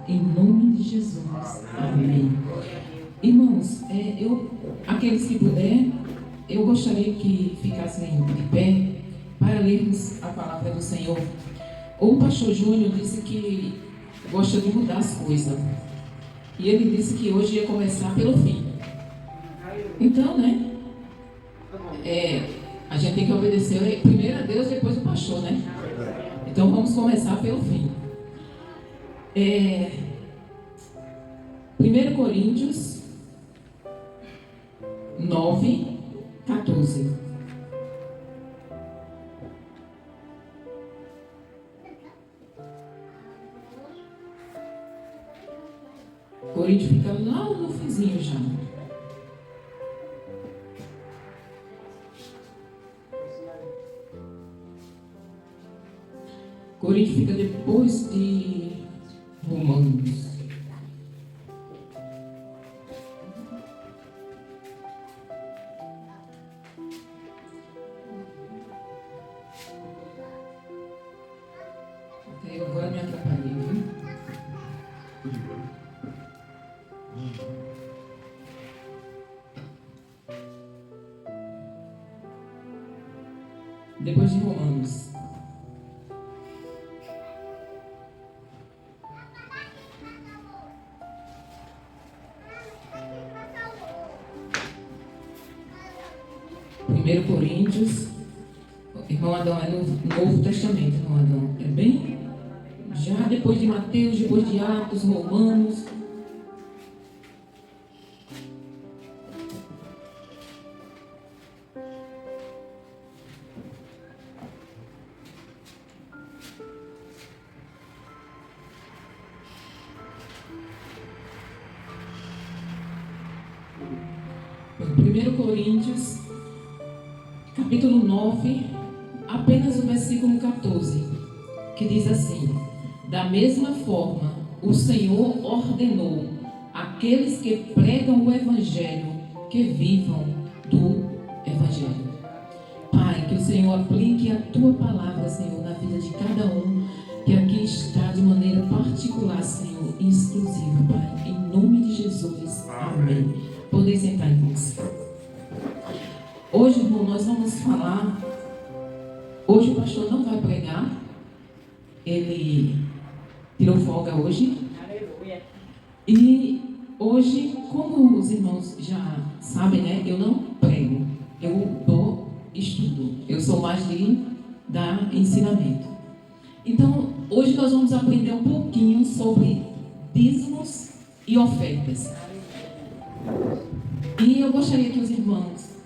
Em nome de Jesus. Amém. Irmãos, aqueles que puderem, eu gostaria que ficassem de pé para lermos a palavra do Senhor. O pastor Júnior disse que gosta de mudar as coisas. E ele disse que hoje ia começar pelo fim. Então, né? A gente tem que obedecer primeiro a Deus, depois o pastor, né? Então vamos começar pelo fim. 1 Coríntios 9, 14. Coríntios fica lá no finzinho já. Coríntios fica depois de Romanos. Ok, agora me atrapalhei, viu? Depois de Romanos. Primeiro Coríntios, irmão Adão, é no Novo Testamento, irmão Adão. É bem já depois de Mateus, depois de Atos, Romanos. Primeiro Coríntios, capítulo 9, apenas o versículo 14, que diz assim: da mesma forma, o Senhor ordenou àqueles que pregam o Evangelho que vivam do Evangelho. Pai, que o Senhor aplique a Tua palavra, Senhor, na vida de cada um que aqui está de maneira particular, Senhor, e exclusiva, Pai. Em nome de Jesus. Amém. Podem sentar, irmãos. Hoje, irmão, nós vamos falar. Hoje o pastor não vai pregar. Ele tirou folga hoje. E hoje, como os irmãos já sabem, né? Eu não prego. Eu dou estudo. Eu sou mais de dar ensinamento. Então, hoje nós vamos aprender um pouquinho sobre dízimos e ofertas. E eu gostaria que os irmãos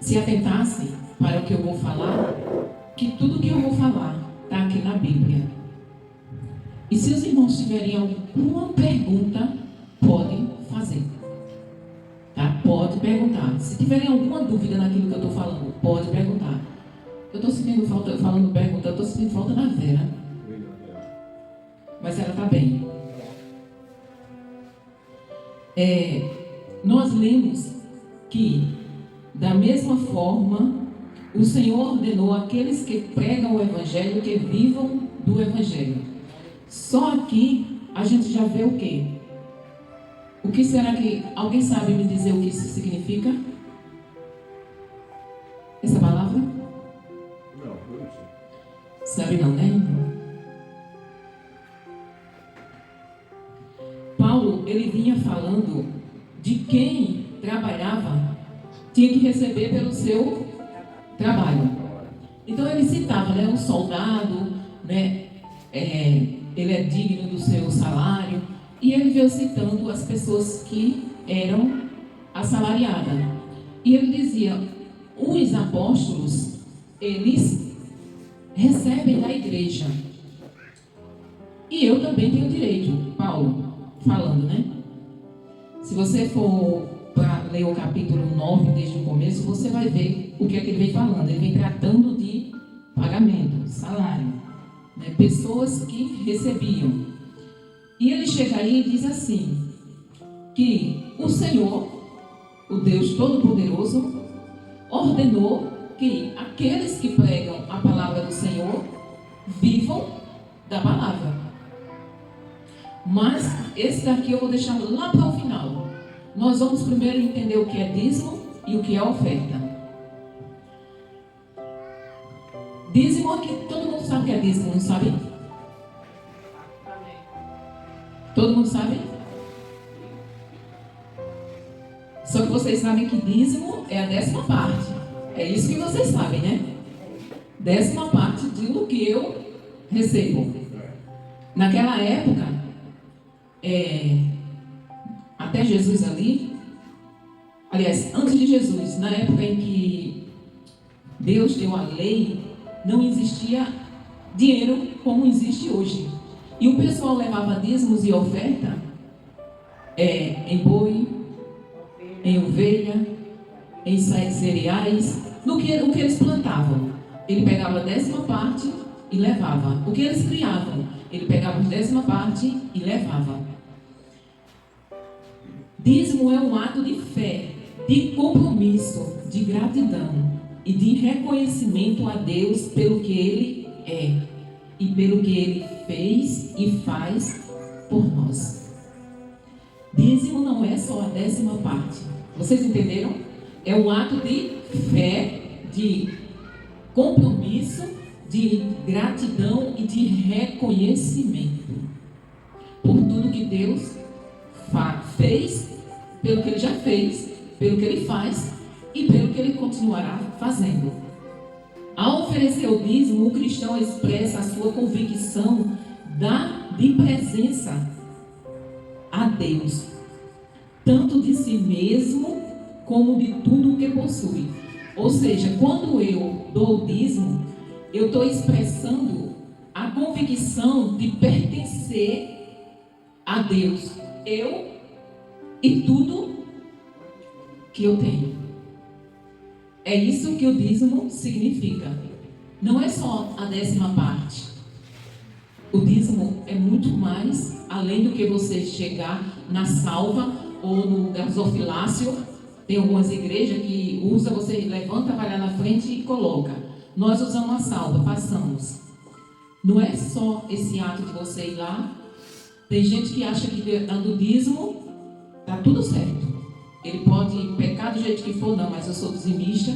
se atentassem para o que eu vou falar, que tudo que eu vou falar está aqui na Bíblia. E se os irmãos tiverem alguma pergunta, podem fazer. Tá? Pode perguntar. Se tiverem alguma dúvida naquilo que eu estou falando, pode perguntar. Eu estou sentindo falta, falando pergunta, eu estou sentindo falta da Vera. Mas ela está bem. Nós lemos que, da mesma forma, o Senhor ordenou àqueles que pregam o Evangelho que vivam do Evangelho. Só aqui a gente já vê o quê? O que será que... Alguém sabe me dizer o que isso significa? Essa palavra? Não, não sei. Sabe não, né? Paulo, ele vinha falando de quem trabalhava tinha que receber pelo seu trabalho. Então ele citava, né, um soldado, né, ele é digno do seu salário, e ele veio citando as pessoas que eram assalariadas. E ele dizia, os apóstolos, eles recebem da igreja. E eu também tenho direito, Paulo falando, né? Se você for para ler o capítulo 9 desde o começo, você vai ver o que é que ele vem falando. Ele vem tratando de pagamento, salário, né? Pessoas que recebiam. E ele chega aí e diz assim, que o Senhor, o Deus Todo-Poderoso, ordenou que aqueles que pregam a palavra do Senhor vivam da palavra. Mas esse daqui eu vou deixar lá para o final. Nós vamos primeiro entender o que é dízimo e o que é oferta. Dízimo aqui, todo mundo sabe o que é dízimo, não sabe? Todo mundo sabe? Só que vocês sabem que dízimo é a 10ª parte. É isso que vocês sabem, né? 10ª parte do que eu recebo. Naquela época, até Jesus ali, aliás, antes de Jesus, na época em que Deus deu a lei, não existia dinheiro como existe hoje. E o pessoal levava dízimos e oferta em boi, em ovelha, em cereais, no que eles plantavam. Ele pegava a 10ª parte e levava. O que eles criavam, ele pegava a 10ª parte e levava. Dízimo é um ato de fé, de compromisso, de gratidão e de reconhecimento a Deus pelo que Ele é e pelo que Ele fez e faz por nós. Dízimo não é só a 10ª parte. Vocês entenderam? É um ato de fé, de compromisso, de gratidão e de reconhecimento por tudo que Deus fez, pelo que Ele já fez, pelo que Ele faz e pelo que Ele continuará fazendo. Ao oferecer o dízimo, o cristão expressa a sua convicção de presença a Deus, tanto de si mesmo como de tudo o que possui. Ou seja, quando eu dou o dízimo, eu estou expressando a convicção de pertencer a Deus, eu e tudo que eu tenho. É isso que o dízimo significa. Não é só a 10ª parte. O dízimo é muito mais, além do que você chegar na salva ou no gasofilácio. Tem algumas igrejas que usa, você levanta, vai lá na frente e coloca. Nós usamos a salva, passamos. Não é só esse ato de você ir lá. Tem gente que acha que dando dízimo está tudo certo. Ele pode pecar do jeito que for, não, mas eu sou dizimista.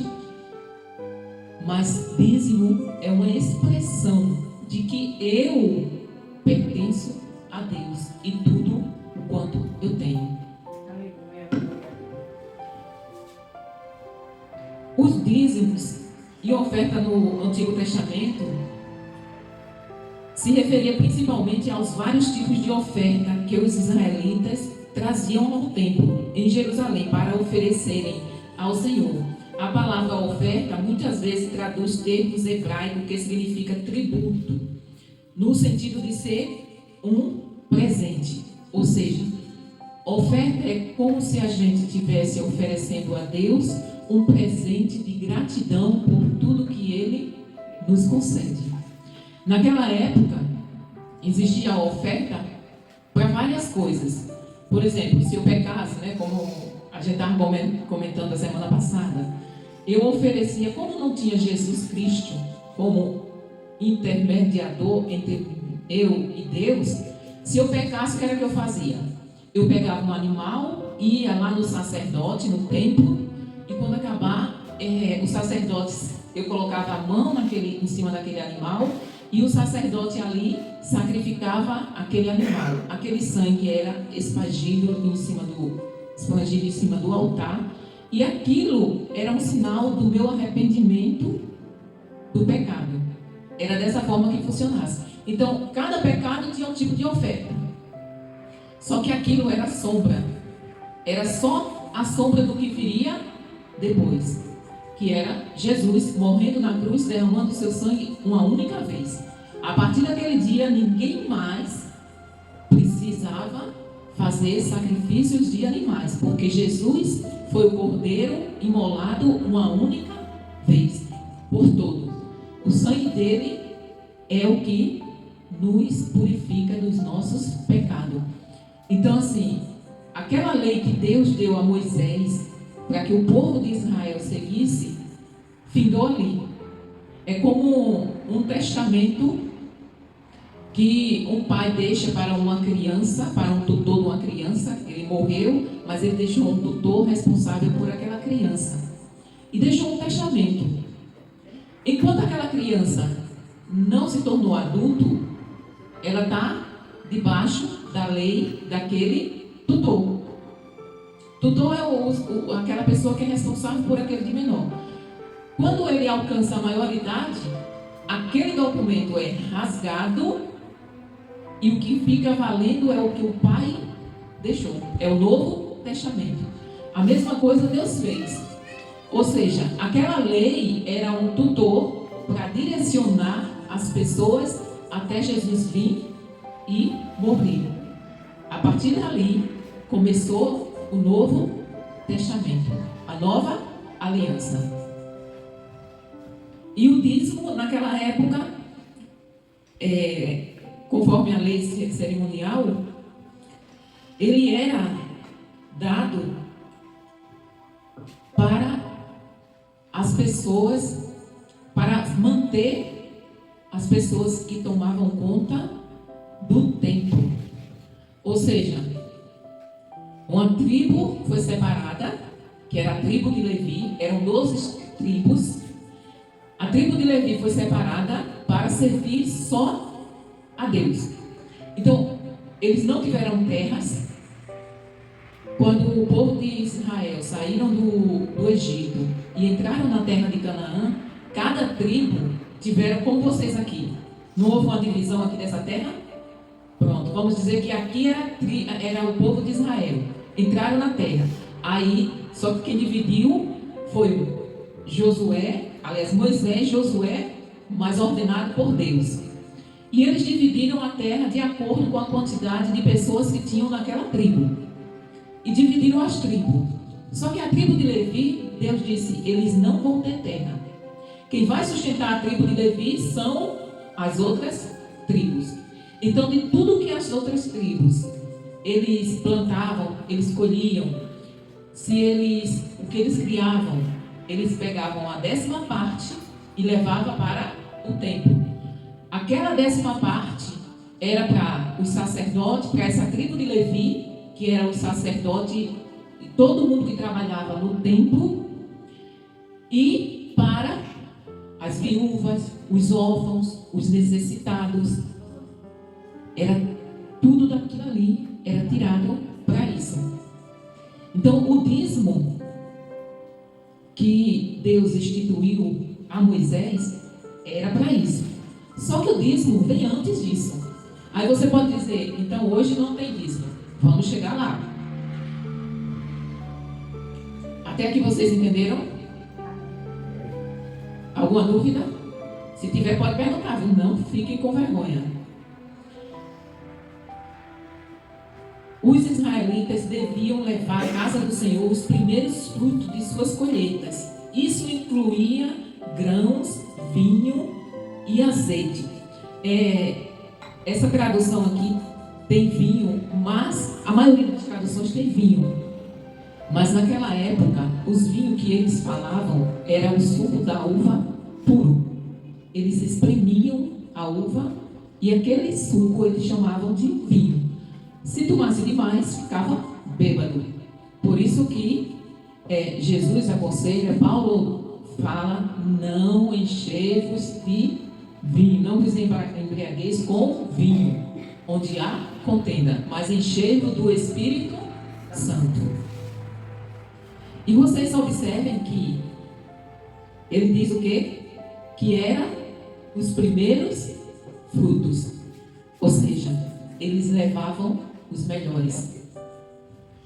Mas dízimo é uma expressão de que eu pertenço a Deus e tudo o quanto eu tenho. Os dízimos e oferta no Antigo Testamento se referia principalmente aos vários tipos de oferta que os israelitas traziam ao templo em Jerusalém para oferecerem ao Senhor. A palavra oferta muitas vezes traduz termos hebraicos que significa tributo, no sentido de ser um presente. Ou seja, oferta é como se a gente estivesse oferecendo a Deus um presente de gratidão por tudo que Ele nos concede. Naquela época, existia a oferta para várias coisas. Por exemplo, se eu pecasse, como a gente estava comentando a semana passada, eu oferecia, como não tinha Jesus Cristo como intermediador entre eu e Deus, se eu pecasse, o que era que eu fazia? Eu pegava um animal, ia lá no sacerdote, no templo, e quando acabar, os sacerdotes, eu colocava a mão em cima daquele animal, e o sacerdote ali sacrificava aquele animal. Aquele sangue era espargido em cima do altar. E aquilo era um sinal do meu arrependimento do pecado. Era dessa forma que funcionasse. Então, cada pecado tinha um tipo de oferta. Só que aquilo era sombra. Era só a sombra do que viria depois. Que era Jesus morrendo na cruz, derramando seu sangue uma única vez. A partir daquele dia, ninguém mais precisava fazer sacrifícios de animais, porque Jesus foi o cordeiro imolado uma única vez, por todos. O sangue dele é o que nos purifica dos nossos pecados. Então, assim, aquela lei que Deus deu a Moisés para que o povo de Israel seguisse, findou ali. É como um testamento que um pai deixa para uma criança, para um tutor de uma criança. Ele morreu, mas ele deixou um tutor responsável por aquela criança. E deixou um testamento. Enquanto aquela criança não se tornou adulto, ela está debaixo da lei daquele tutor. Tutor é aquela pessoa que é responsável por aquele de menor. Quando ele alcança a maioridade, aquele documento é rasgado e o que fica valendo é o que o pai deixou. É o Novo Testamento. A mesma coisa Deus fez. Ou seja, aquela lei era um tutor para direcionar as pessoas até Jesus vir e morrer. A partir dali, começou o Novo Testamento, a nova aliança. E o dízimo, naquela época, conforme a lei cerimonial, ele era dado para as pessoas, para manter as pessoas que tomavam conta do templo. Ou seja, uma tribo foi separada, que era a tribo de Levi, eram 12 tribos. A tribo de Levi foi separada para servir só a Deus. Então, eles não tiveram terras. Quando o povo de Israel saíram do Egito e entraram na terra de Canaã, cada tribo tiveram, como vocês aqui. Não houve uma divisão aqui dessa terra? Pronto, vamos dizer que aqui era o povo de Israel. Entraram na terra. Aí, só que quem dividiu foi Josué, aliás, Moisés, Josué, mas ordenado por Deus. E eles dividiram a terra de acordo com a quantidade de pessoas que tinham naquela tribo. E dividiram as tribos. Só que a tribo de Levi, Deus disse, eles não vão ter terra. Quem vai sustentar a tribo de Levi são as outras tribos. Então, de tudo que as outras tribos, eles plantavam, eles colhiam, o que eles criavam, eles pegavam a 10ª parte e levavam para o templo. Aquela 10ª parte era para os sacerdotes, para essa tribo de Levi, que era o sacerdote e todo mundo que trabalhava no templo, e para as viúvas, os órfãos, os necessitados. Era tudo daquilo ali, era tirado para isso. Então, o dízimo que Deus instituiu a Moisés era para isso. Só que o dízimo vem antes disso. Aí você pode dizer, então hoje não tem dízimo. Vamos chegar lá. Até aqui vocês entenderam? Alguma dúvida? Se tiver, pode perguntar, viu? Não fiquem com vergonha. Os israelitas deviam levar à casa do Senhor os primeiros frutos de suas colheitas. Isso incluía grãos, vinho e azeite. Essa tradução aqui tem vinho, mas a maioria das traduções tem vinho. Mas naquela época, os vinhos que eles falavam era o suco da uva puro. Eles espremiam a uva e aquele suco eles chamavam de vinho. Se tomasse demais, ficava bêbado. Por isso que Jesus aconselha, Paulo fala, não enchei-vos de vinho, não vos embriagueis com vinho, onde há contenda, mas enchei-vos do Espírito Santo. E vocês observem que ele diz o quê? Que era os primeiros frutos. Ou seja, eles levavam os melhores.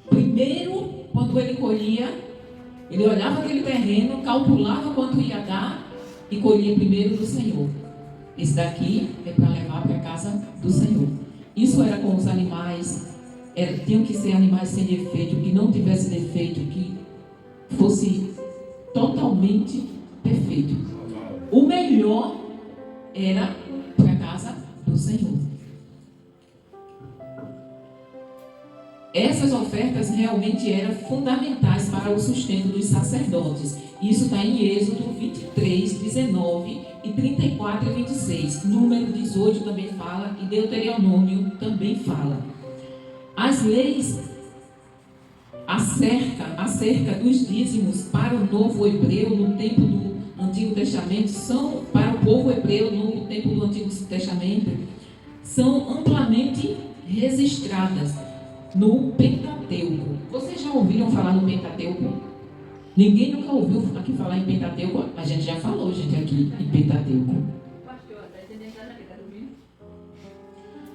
Primeiro, quando ele colhia, ele olhava aquele terreno, calculava quanto ia dar e colhia primeiro do Senhor. Esse daqui é para levar para a casa do Senhor. Isso era com os animais, tinham que ser animais sem defeito, que não tivesse defeito, que fosse totalmente perfeito. O melhor era para a casa do Senhor. essas ofertas realmente eram fundamentais para o sustento dos sacerdotes. Isso está em Êxodo 23, 19 e 34 e 26. Número 18 também fala e Deuteronômio também fala. As leis acerca dos dízimos para o novo hebreu no tempo do Antigo Testamento são, para o povo hebreu no tempo do Antigo Testamento, são amplamente registradas no Pentateuco. Vocês já ouviram falar no Pentateuco? Ninguém nunca ouviu aqui falar em Pentateuco? A gente já falou, gente, aqui em Pentateuco.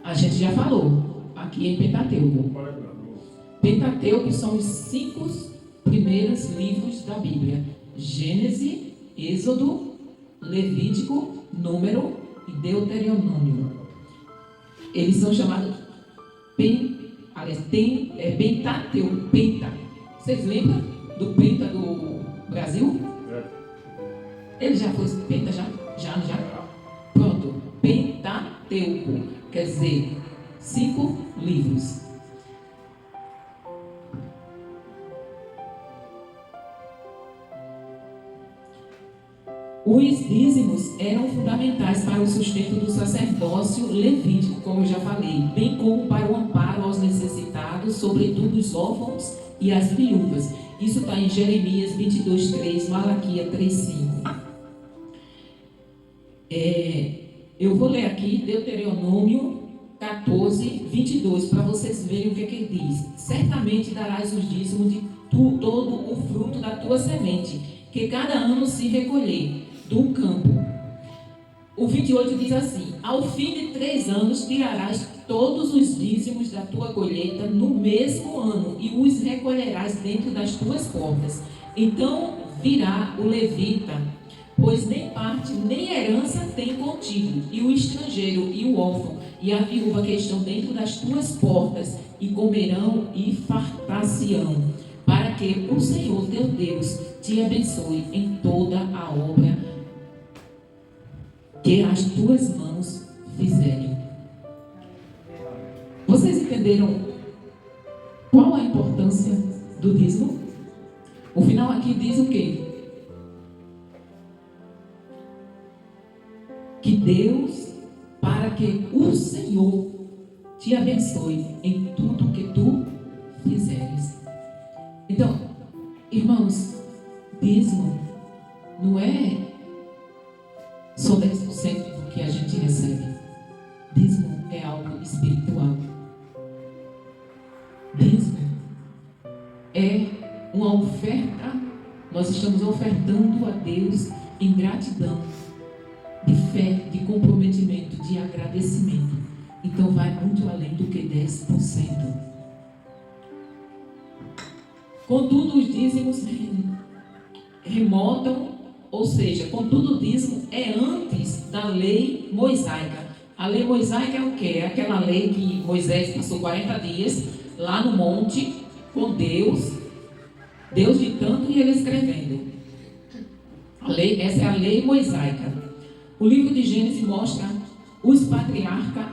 A gente já falou aqui em Pentateuco. Pentateuco são os 5 primeiros livros da Bíblia: Gênesis, Êxodo, Levítico, Número e Deuteronômio. Eles são chamados Pentateuco. Penta. Vocês lembram do Penta do Brasil? Ele já foi Penta? Já? Pronto. Pentateuco. Quer dizer, 5 livros. Os dízimos eram fundamentais para o sustento do sacerdócio levítico, como eu já falei, bem como para o amparo aos necessitados, sobretudo os órfãos e as viúvas. Isso está em Jeremias 22:3, Malaquias 3:5. Eu vou ler aqui Deuteronômio 14:22, para vocês verem o que ele diz. Certamente darás os dízimos de todo o fruto da tua semente, que cada ano se recolher do campo. O 28 diz assim: ao fim de 3 anos tirarás todos os dízimos da tua colheita no mesmo ano e os recolherás dentro das tuas portas. Então virá o levita, pois nem parte nem herança tem contigo, e o estrangeiro e o órfão e a viúva que estão dentro das tuas portas, e comerão e fartar-se-ão, para que o Senhor teu Deus te abençoe em toda a obra que as tuas mãos fizerem. Vocês entenderam qual a importância do dízimo? O final aqui diz o quê? Que Deus, para que o Senhor te abençoe em tudo que tu fizeres. Então, irmãos, dízimo não é só 10% do que a gente recebe. Dízimo é algo espiritual. Dízimo é uma oferta. Nós estamos ofertando a Deus em gratidão, de fé, de comprometimento, de agradecimento. Então vai muito além do que 10%. Contudo, os dízimos remontam, ou seja, contudo o dízimo é antes da lei mosaica. A lei mosaica é o quê? É aquela lei que Moisés passou 40 dias lá no monte com Deus ditando e ele escrevendo. Essa é a lei mosaica. O livro de Gênesis mostra os patriarcas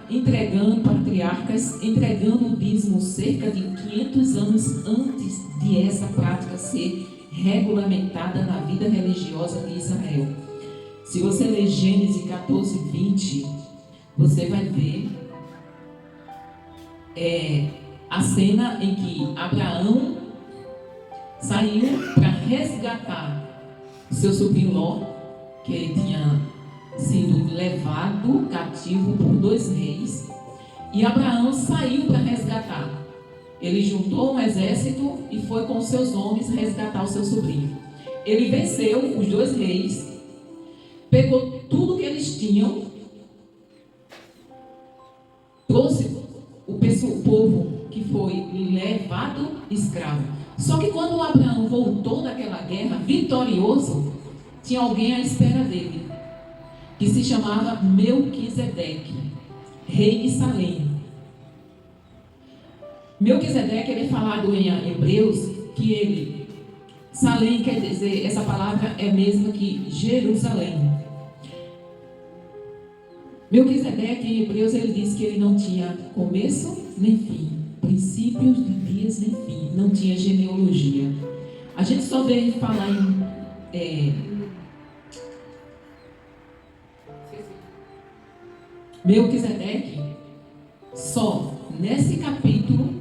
entregando o dízimo cerca de 500 anos antes de essa prática ser regulamentada na vida religiosa de Israel. Se você ler Gênesis 14:20, você vai ver a cena em que Abraão saiu para resgatar seu sobrinho Ló, que ele tinha sido levado cativo por 2 reis, e Abraão saiu para resgatar. Ele juntou um exército e foi com seus homens resgatar o seu sobrinho. Ele venceu os 2 reis, pegou tudo que eles tinham, trouxe o povo que foi levado escravo. Só que quando Abraão voltou daquela guerra vitorioso, tinha alguém à espera dele, que se chamava Melquisedeque, rei de Salém. Melquisedeque, ele é falado em Hebreus que Salém quer dizer, essa palavra é a mesma que Jerusalém. Melquisedeque em Hebreus ele diz que ele não tinha começo nem fim, princípios de dias nem fim, não tinha genealogia. A gente só vê falar em Melquisedeque só nesse capítulo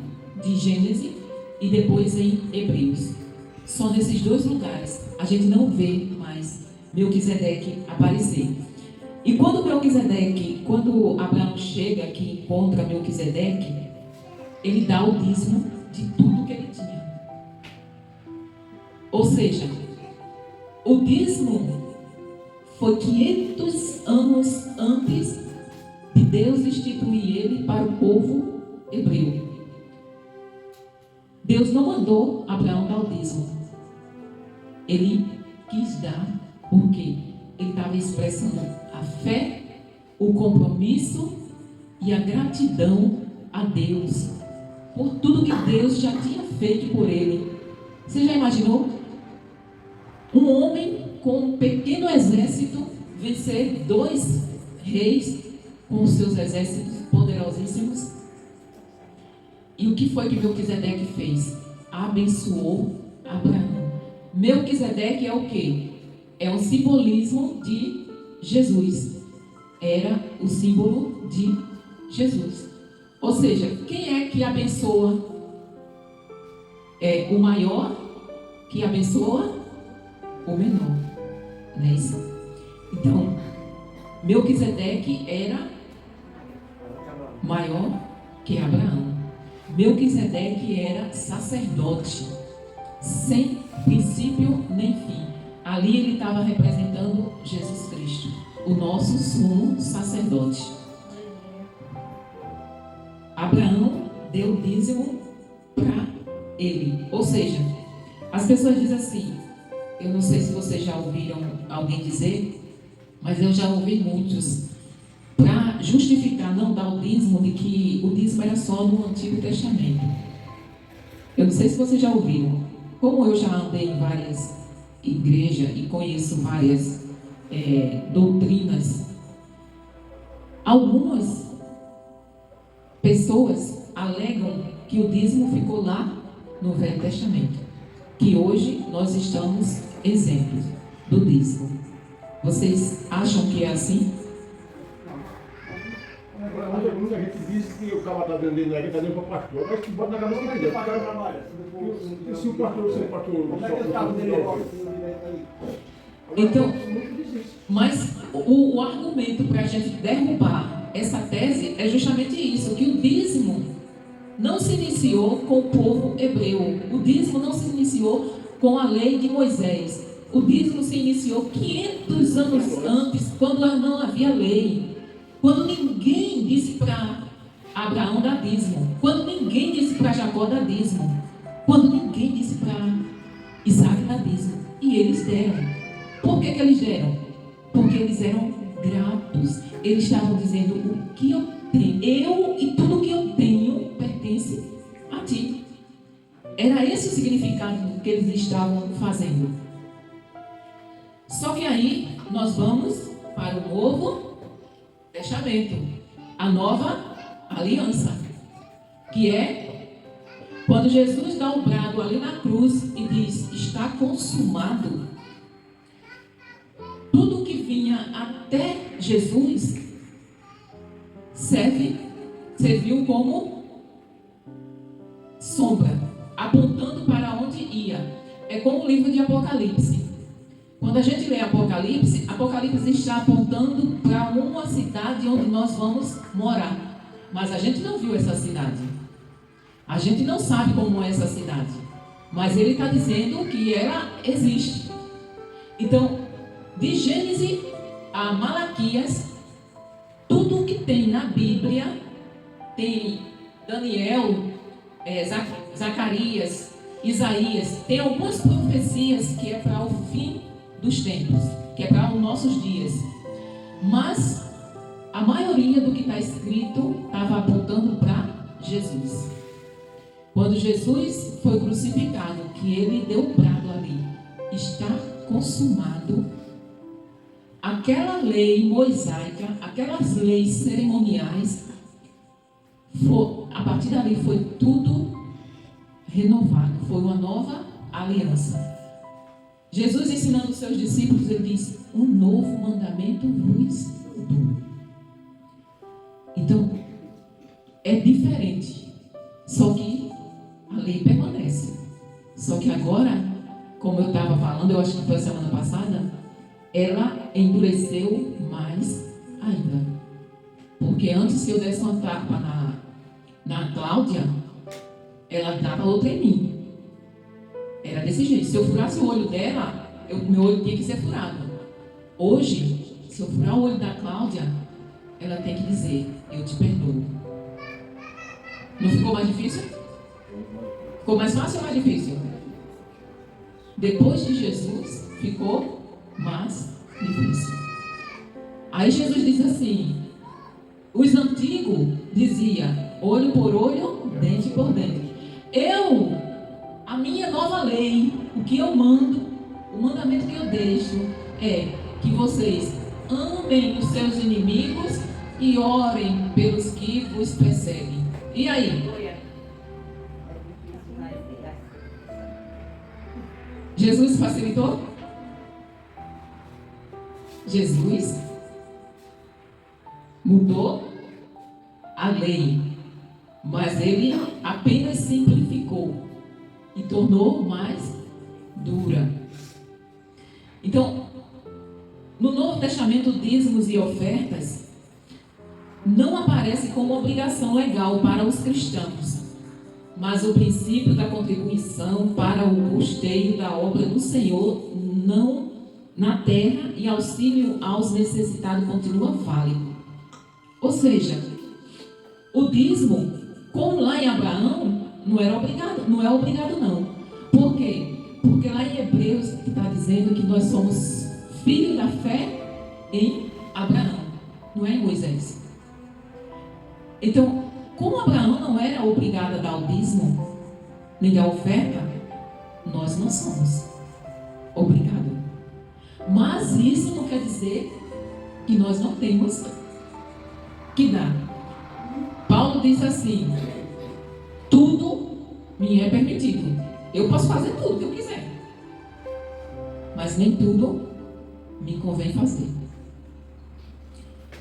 de Gênesis e depois em Hebreus. Só nesses dois lugares a gente não vê mais Melquisedeque aparecer. E quando Abraão chega aqui e encontra Melquisedeque, ele dá o dízimo de tudo que ele tinha. Ou seja, o dízimo foi 500 anos antes de Deus instituir ele para o povo hebreu. Deus não mandou Abraão dar o dízimo. Ele quis dar porque ele estava expressando a fé, o compromisso e a gratidão a Deus por tudo que Deus já tinha feito por ele. Você já imaginou? Um homem com um pequeno exército vencer 2 reis com os seus exércitos poderosíssimos? E o que foi que Melquisedeque fez? Abençoou Abraão. Melquisedeque é o quê? É um simbolismo de Jesus. Era o símbolo de Jesus. Ou seja, quem é que abençoa? É o maior que abençoa o menor. Não é isso? Então, Melquisedeque era maior que Abraão. Melquisedeque era sacerdote, sem princípio nem fim. Ali ele estava representando Jesus Cristo, o nosso sumo sacerdote. Abraão deu dízimo para ele. Ou seja, as pessoas dizem assim, eu não sei se vocês já ouviram alguém dizer, mas eu já ouvi muitos, para justificar não dar o dízimo, de que o dízimo era só no Antigo Testamento. Eu não sei se vocês já ouviram. Como eu já andei em várias igrejas e conheço várias doutrinas, algumas pessoas alegam que o dízimo ficou lá no Velho Testamento, que hoje nós estamos exemplos do dízimo. Vocês acham que é assim? Muita gente diz que o cara está vendendo na igreja, está dando para o pastor, mas que bota na cabeça da igreja. E se o pastor Então, mas o argumento para a gente derrubar essa tese é justamente isso, que o dízimo não se iniciou com o povo hebreu, o dízimo não se iniciou com a lei de Moisés, o dízimo se iniciou 500 anos antes, quando não havia lei, quando ninguém disse para Abraão dar dízimo, quando ninguém disse para Jacó dar dízimo, quando ninguém disse para Isaac dar dízimo, e eles deram. Por que eles deram? Porque eles eram gratos. Eles estavam dizendo, o que eu tenho, eu e tudo que eu tenho pertence a ti. Era esse o significado que eles estavam fazendo. Só que aí nós vamos para o Novo Testamento, a nova aliança, que é quando Jesus dá um brado ali na cruz e diz, está consumado. Tudo que vinha até Jesus serviu como sombra, apontando para onde ia. É como o livro de Apocalipse. Quando a gente lê Apocalipse, Apocalipse está apontando para uma cidade onde nós vamos morar. Mas a gente não viu essa cidade. A gente não sabe como é essa cidade. Mas ele está dizendo que ela existe. Então, de Gênesis a Malaquias, tudo que tem na Bíblia, tem Daniel, Zacarias, Isaías, tem algumas profecias que é para o fim dos tempos, que é para os nossos dias. Mas a maioria do que está escrito estava apontando para Jesus. Quando Jesus foi crucificado, que ele deu um brado ali, está consumado. Aquela lei mosaica, aquelas leis cerimoniais A partir dali foi tudo renovado, foi uma nova aliança. Jesus ensinando os seus discípulos, ele diz: um novo mandamento vos dou. Então, é diferente, só que a lei permanece. Só que agora, como eu estava falando, eu acho que foi a semana passada, ela endureceu mais ainda. Porque antes que eu desse uma tapa na Cláudia, ela dava outra em mim. Era desse jeito. Se eu furasse o olho dela, meu olho tinha que ser furado. Hoje, se eu furar o olho da Cláudia, ela tem que dizer: eu te perdoo. Não ficou mais difícil? Ficou mais fácil ou mais difícil? Depois de Jesus, ficou mais difícil. Aí Jesus diz assim: os antigos diziam olho por olho, dente por dente. A minha nova lei, o que eu mando, o mandamento que eu deixo é que vocês amem os seus inimigos e orem pelos que vos perseguem. E aí? Jesus facilitou? Jesus mudou a lei, mas ele apenas simplificou e tornou mais dura. Então, no Novo Testamento, dízimos e ofertas não aparece como obrigação legal para os cristãos, mas o princípio da contribuição para o custeio da obra do Senhor não na terra e auxílio aos necessitados continua válido. Ou seja, o dízimo, como lá em Abraão, não é obrigado não. Por quê? Porque lá em Hebreus está dizendo que nós somos filhos da fé em Abraão, não é em Moisés. Então, como Abraão não era obrigado a dar o dízimo, nem a oferta, nós não somos obrigados. Mas isso não quer dizer que nós não temos que dar. Paulo diz assim: tudo me é permitido. Eu posso fazer tudo que eu quiser, mas nem tudo me convém fazer.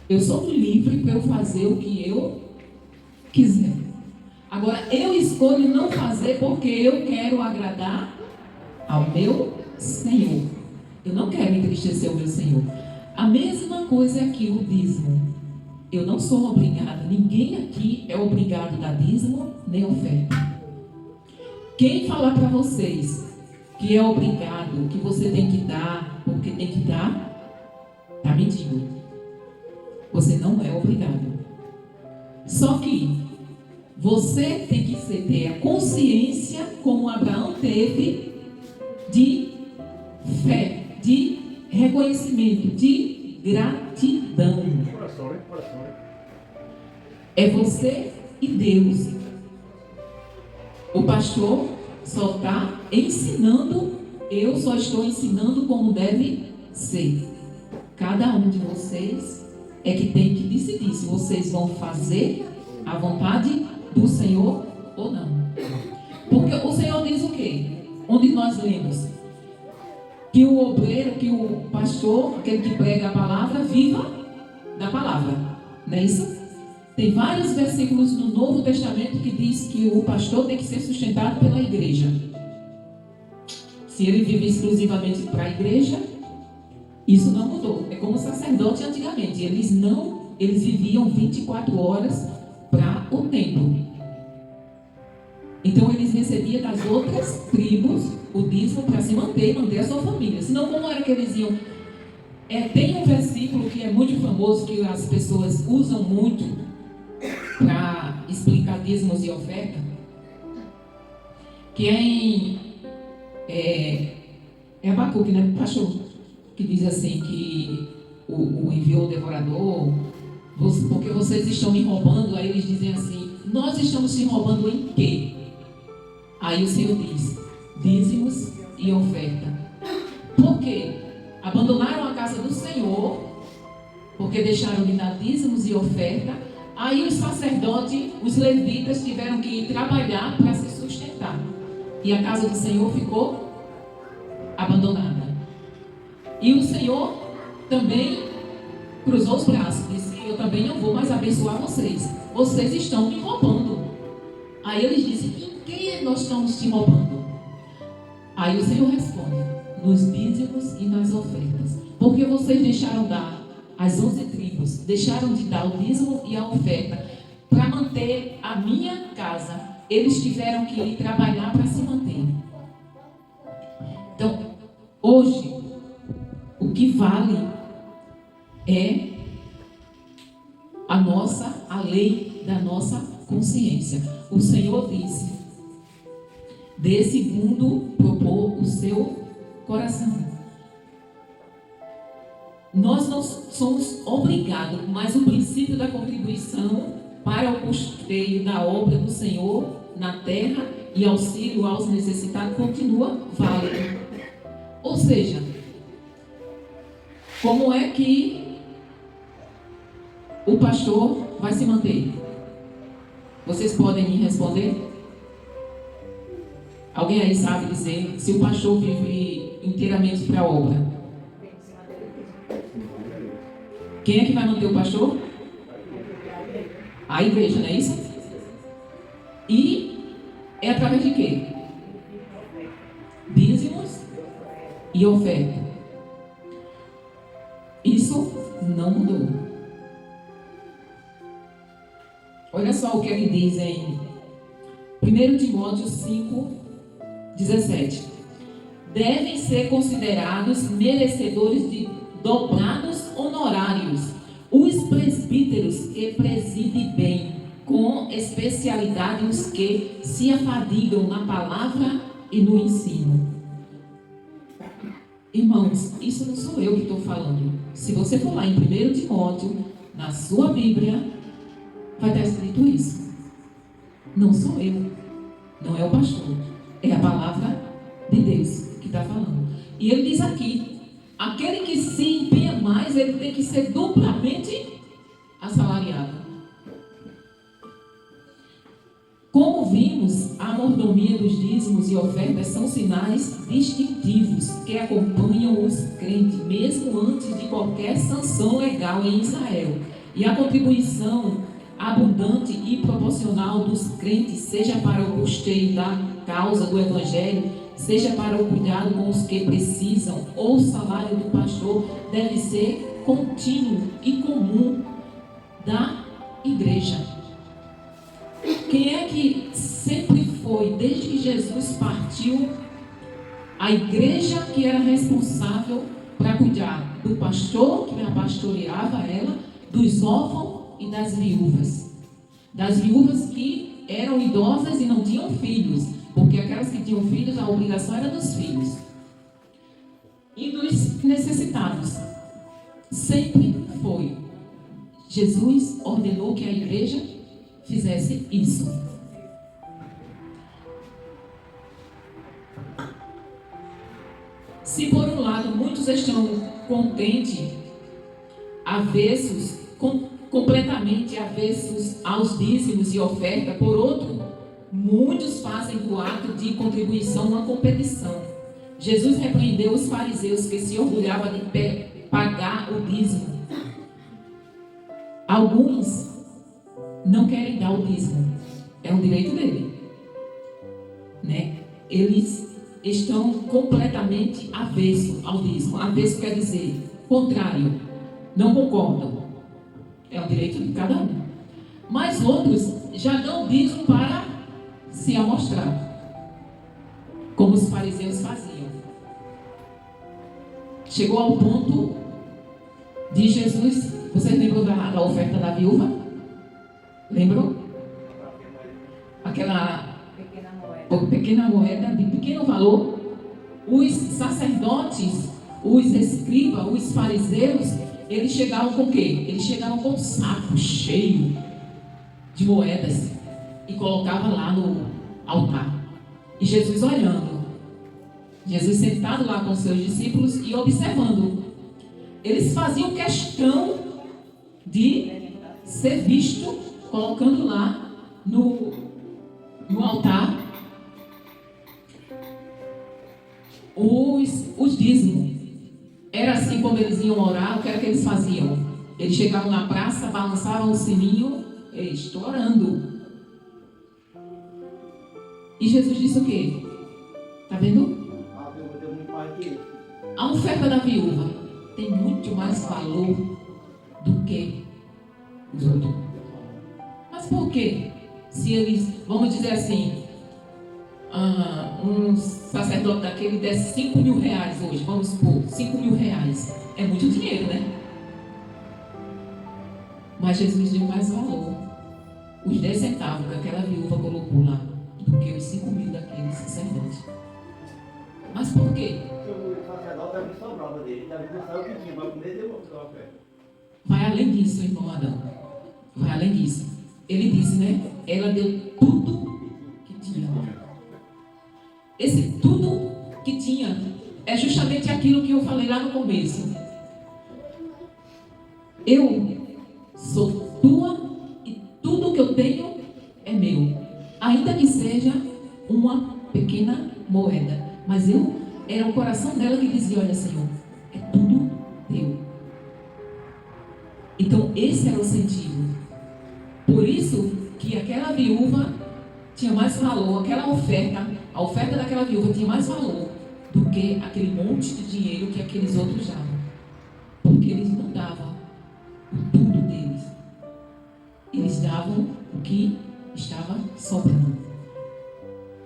Eu sou livre para eu fazer o que eu quiser. Agora, eu escolho não fazer porque eu quero agradar ao meu Senhor. Eu não quero entristecer o meu Senhor. A mesma coisa é aqui o dízimo. Eu não sou obrigada, ninguém aqui é obrigado a dar dízimo nem oferta. Quem falar para vocês que é obrigado, que você tem que dar, porque tem que dar, está mentindo. Você não é obrigado. Só que você tem que ter a consciência, como Abraão teve, de fé, de reconhecimento, de gratidão. É você e Deus. O pastor só está ensinando, eu só estou ensinando como deve ser. Cada um de vocês é que tem que decidir se vocês vão fazer a vontade do Senhor ou não. Porque o Senhor diz o quê? Onde nós lemos que o obreiro, que o pastor, aquele que prega a palavra, viva da palavra. Não é isso? Tem vários versículos no Novo Testamento que diz que o pastor tem que ser sustentado pela igreja. Se ele vive exclusivamente para a igreja, isso não mudou. É como o sacerdote antigamente. Eles viviam 24 horas para o templo. Então eles recebiam das outras tribos o dízimo para se manter a sua família. Senão, como era que eles iam? Tem um versículo que é muito famoso, que as pessoas usam muito para explicar dízimos e oferta, que é em Abacuque, né, pastor? Que diz assim que o enviou o devorador, porque vocês estão me roubando. Aí eles dizem assim: nós estamos te roubando em quê? Aí o Senhor diz: dízimos e oferta. Por quê? Abandonaram a casa do Senhor, porque deixaram de dar dízimos e oferta. Aí os sacerdotes, os levitas tiveram que ir trabalhar para se sustentar. E a casa do Senhor ficou abandonada. E o Senhor também cruzou os braços, disse: eu também não vou mais abençoar vocês. Vocês estão me roubando. Aí eles disseram: em que nós estamos te roubando? Aí o Senhor responde: nos dízimos e nas ofertas. Porque vocês deixaram dar as 11 tribos, deixaram de dar o dízimo e a oferta para manter a minha casa. Eles tiveram que ir trabalhar para se manter. Então, hoje, o que vale é a lei da nossa consciência. O Senhor disse: dê segundo propor o seu coração. Nós não somos obrigados, mas o princípio da contribuição para o custeio da obra do Senhor na terra e auxílio aos necessitados continua válido. Ou seja, como é que o pastor vai se manter? Vocês podem me responder? Alguém aí sabe dizer se o pastor vive inteiramente para a obra? Quem é que vai manter o pastor? A igreja, não é isso? E é através de quê? Dízimos e oferta. Isso não mudou. Olha só o que ele diz em 1 Timóteo 5:17. Devem ser considerados merecedores de dobrados honorários os presbíteros que presidem bem, com especialidade os que se afadigam na palavra e no ensino. Irmãos, isso não sou eu que estou falando. Se você for lá em 1 Timóteo, na sua Bíblia, vai estar escrito isso. Não sou eu, não é o pastor, é a palavra de Deus que está falando. E ele diz aqui: aquele que se empenha mais, ele tem que ser duplamente assalariado. Como vimos, a mordomia dos dízimos e ofertas são sinais distintivos que acompanham os crentes, mesmo antes de qualquer sanção legal em Israel. E a contribuição abundante e proporcional dos crentes, seja para o custeio da causa do Evangelho, seja para o cuidado com os que precisam, ou o salário do pastor, deve ser contínuo e comum da igreja. Quem é que sempre foi, desde que Jesus partiu, a igreja que era responsável para cuidar do pastor, que pastoreava ela, dos órfãos e das viúvas? Das viúvas que eram idosas e não tinham filhos, porque aquelas que tinham filhos, a obrigação era dos filhos. E dos necessitados. Sempre foi. Jesus ordenou que a igreja fizesse isso. Se por um lado muitos estão contentes, avessos, completamente avessos aos dízimos e oferta, por outro, muitos fazem do ato de contribuição uma competição. Jesus repreendeu os fariseus que se orgulhavam de pagar o dízimo. Alguns não querem dar o dízimo, é um direito dele, né? Eles estão completamente avessos ao dízimo. Avesso quer dizer contrário, não concordam, é um direito de cada um. Mas outros já dão o dízimo para se amostrar, como os fariseus faziam. Chegou ao ponto de Jesus, vocês lembram da oferta da viúva? Lembram? Aquela pequena moeda de pequeno valor. Os sacerdotes, os escribas, os fariseus, eles chegavam com o quê? Eles chegavam com um saco cheio de moedas e colocavam lá no altar. E Jesus olhando, Jesus sentado lá com seus discípulos e observando. Eles faziam questão de ser visto colocando lá no altar os dízimos. Era assim como eles iam orar. O que era que eles faziam? Eles chegavam na praça, balançavam o sininho, estou orando. E Jesus disse o quê? Está vendo? A oferta da viúva tem muito mais valor do que os outros. Mas por quê? Se eles, vamos dizer assim, um sacerdote daquele desse 5 mil reais hoje, vamos supor, 5 mil reais, é muito dinheiro, né? Mas Jesus deu mais valor, os 10 centavos que aquela viúva colocou lá, do que os 5 mil daquele sacerdote. Mas por quê? O sacerdote deve sobrava dele, deve pensar o que tinha para comer e devolver a oferta. Vai além disso, irmão Adão. Vai além disso. Ele disse, né? Ela deu tudo que tinha. Esse tudo que tinha é justamente aquilo que eu falei lá no começo. Eu sou tua e tudo que eu tenho é meu. Ainda que seja uma pequena moeda. Mas era o coração dela que dizia, olha Senhor, é tudo teu. Então esse era o sentido. Por isso que aquela viúva tinha mais valor, a oferta daquela viúva tinha mais valor do que aquele monte de dinheiro que aqueles outros davam. Porque eles não davam o tudo deles. Eles davam o que estava sobrando.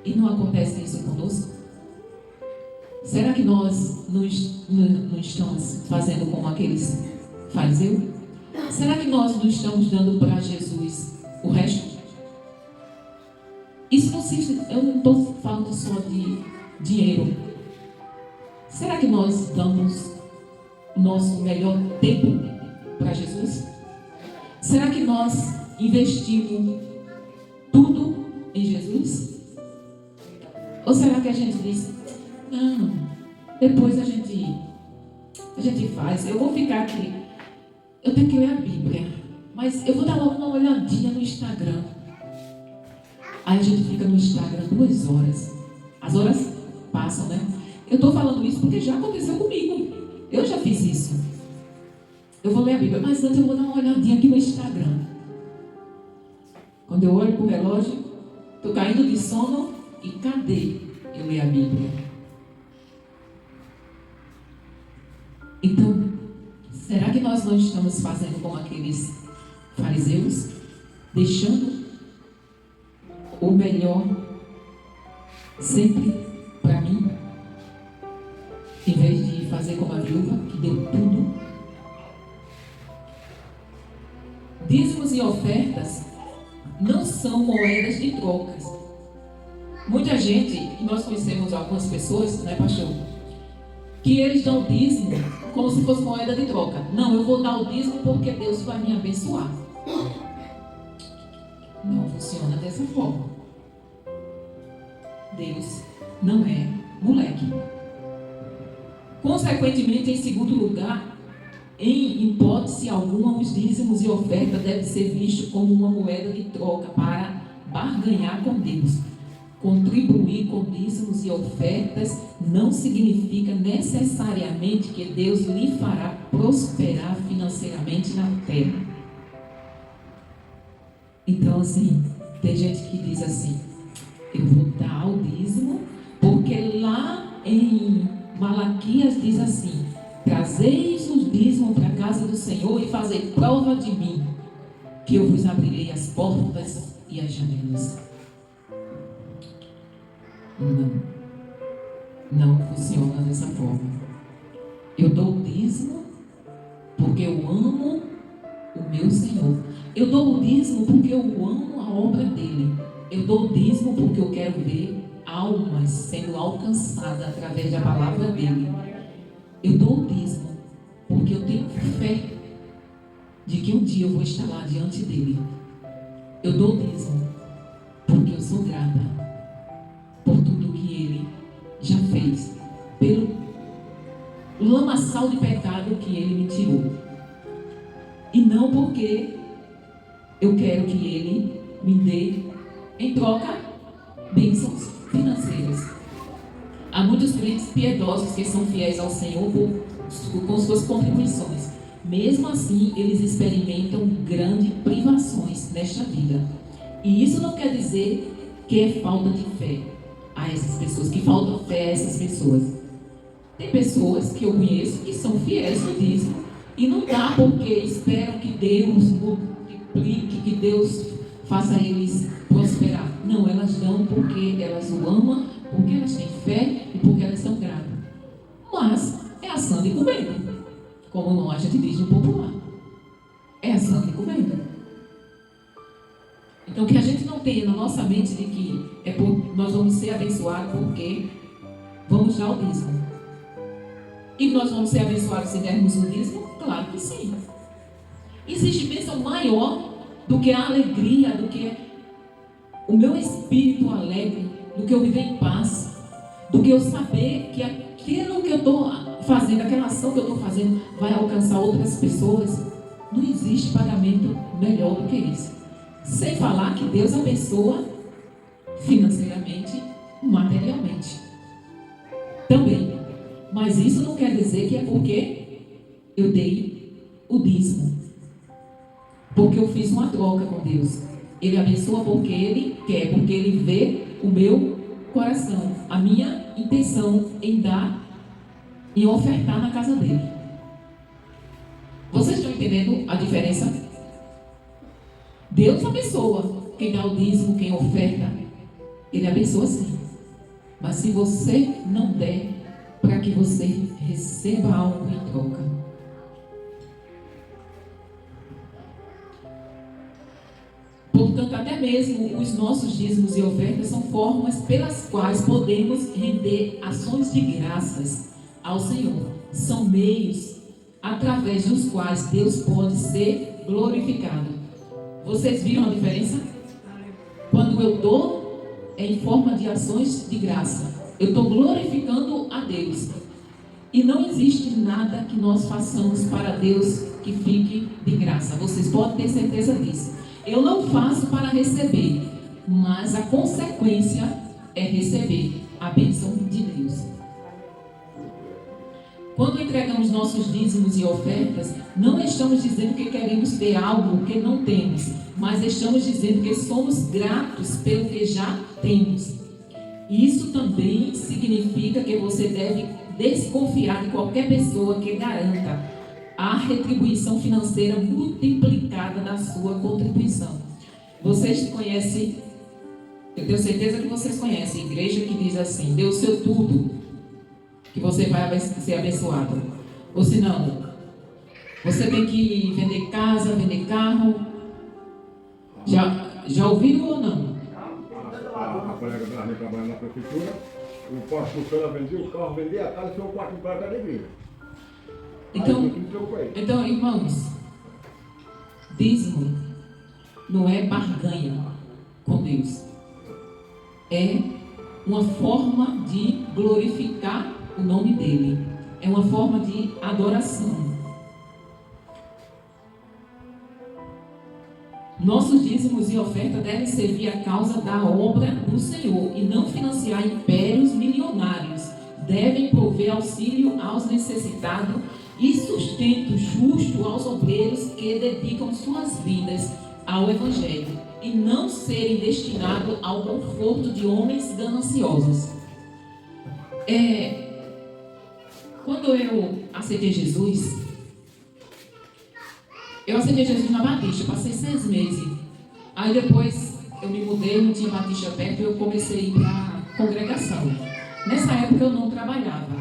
E não acontece isso conosco? Será que nós não estamos fazendo como aqueles fariseus? Será que nós não estamos dando para Jesus o resto? Isso eu não estou falando só de dinheiro. Será que nós damos o nosso melhor tempo para Jesus? Será que nós investimos tudo em Jesus? Ou será que a gente diz, não, depois a gente faz, eu vou ficar aqui, eu tenho que ler a Bíblia, mas eu vou dar logo uma olhadinha no Instagram. Aí a gente fica no Instagram 2 horas. As horas passam, né? Eu estou falando isso porque já aconteceu comigo. Eu já fiz isso. Eu vou ler a Bíblia, mas antes eu vou dar uma olhadinha aqui no Instagram. Quando eu olho para o relógio, estou caindo de sono e cadê eu ler a Bíblia? Então, será que nós não estamos fazendo como aqueles fariseus? Deixando o melhor sempre para mim? Em vez de fazer como a viúva, que deu tudo. Dízimos e ofertas não são moedas de trocas. Muita gente, e nós conhecemos algumas pessoas, né, pastor? Que eles dão dízimo como se fosse moeda de troca. Não, eu vou dar o dízimo porque Deus vai me abençoar. Não funciona dessa forma. Deus não é moleque. Consequentemente, em segundo lugar, em hipótese alguma, os dízimos e ofertas devem ser vistos como uma moeda de troca para barganhar com Deus. Contribuir com dízimos e ofertas não significa necessariamente que Deus lhe fará prosperar financeiramente na terra. Então, assim, tem gente que diz assim, eu vou dar o dízimo, porque lá em Malaquias diz assim, trazeis os dízimos para a casa do Senhor e fazei prova de mim, que eu vos abrirei as portas e as janelas. Não funciona dessa forma. Eu dou o dízimo porque eu amo o meu Senhor. Eu dou o dízimo porque eu amo a obra dele. Eu dou o dízimo porque eu quero ver almas sendo alcançadas através da palavra dele. Eu dou o dízimo porque eu tenho fé de que um dia eu vou estar lá diante dele. Eu dou o dízimo porque eu sou grata por tudo que ele já fez, pelo lamaçal de pecado que ele me tirou. E não porque eu quero que Ele me dê, em troca, bênçãos financeiras. Há muitos crentes piedosos que são fiéis ao Senhor com suas contribuições. Mesmo assim, eles experimentam grandes privações nesta vida. E isso não quer dizer que é falta de fé a essas pessoas, que falta fé a essas pessoas. Tem pessoas que eu conheço que são fiéis no dízimo e não dá porque esperam que Deus multiplique, que Deus faça eles prosperar. Não, elas dão porque elas o amam, porque elas têm fé e porque elas são gratas. Mas é assando e comendo, como não a gente diz no popular. É assando e comendo. Então que a gente não tenha na nossa mente de que nós vamos ser abençoados porque vamos dar o dízimo. E nós vamos ser abençoados se dermos o dízimo? Claro que sim. Existe bênção maior do que a alegria, do que o meu espírito alegre, do que eu viver em paz, do que eu saber que aquilo que eu estou fazendo, aquela ação que eu estou fazendo vai alcançar outras pessoas. Não existe pagamento melhor do que isso. Sem falar que Deus abençoa financeiramente, materialmente também. Mas isso não quer dizer que é porque eu dei o dízimo, porque eu fiz uma troca com Deus. Ele abençoa porque Ele quer, porque Ele vê o meu coração, a minha intenção em dar, em ofertar na casa dele. Vocês estão entendendo a diferença? Deus abençoa quem dá o dízimo, quem oferta. Ele abençoa sim. Mas se você não der, para que você receba algo em troca. Portanto, até mesmo os nossos dízimos e ofertas são formas pelas quais podemos render ações de graças ao Senhor. São meios através dos quais Deus pode ser glorificado. Vocês viram a diferença? Quando eu dou, é em forma de ações de graça. Eu estou glorificando a Deus. E não existe nada que nós façamos para Deus que fique de graça. Vocês podem ter certeza disso. Eu não faço para receber, mas a consequência é receber a bênção de Deus. Quando entregamos nossos dízimos e ofertas, não estamos dizendo que queremos ter algo que não temos, mas estamos dizendo que somos gratos pelo que já temos. Isso também significa que você deve desconfiar de qualquer pessoa que garanta a retribuição financeira multiplicada da sua contribuição. Vocês conhecem, eu tenho certeza que vocês conhecem, a igreja que diz assim: dê o seu tudo, que você vai ser abençoado. Ou se não, você tem que vender casa, vender carro. Já ouviram ou não? A colega da minha trabalhando na prefeitura, o pastor Sena vendia o carro, vendia a casa e foi um quarto para cada igreja. Então, irmãos, dízimo não é barganha com Deus. É uma forma de glorificar o nome dele. É uma forma de adoração. Nossos dízimos e ofertas devem servir à causa da obra do Senhor e não financiar impérios milionários. Devem prover auxílio aos necessitados e sustento justo aos obreiros que dedicam suas vidas ao Evangelho e não serem destinados ao conforto de homens gananciosos. Quando eu aceitei Jesus, na Batista, passei 6 meses. Aí depois eu me mudei, não tinha Batista perto, e eu comecei a ir para a congregação. Nessa época eu não trabalhava.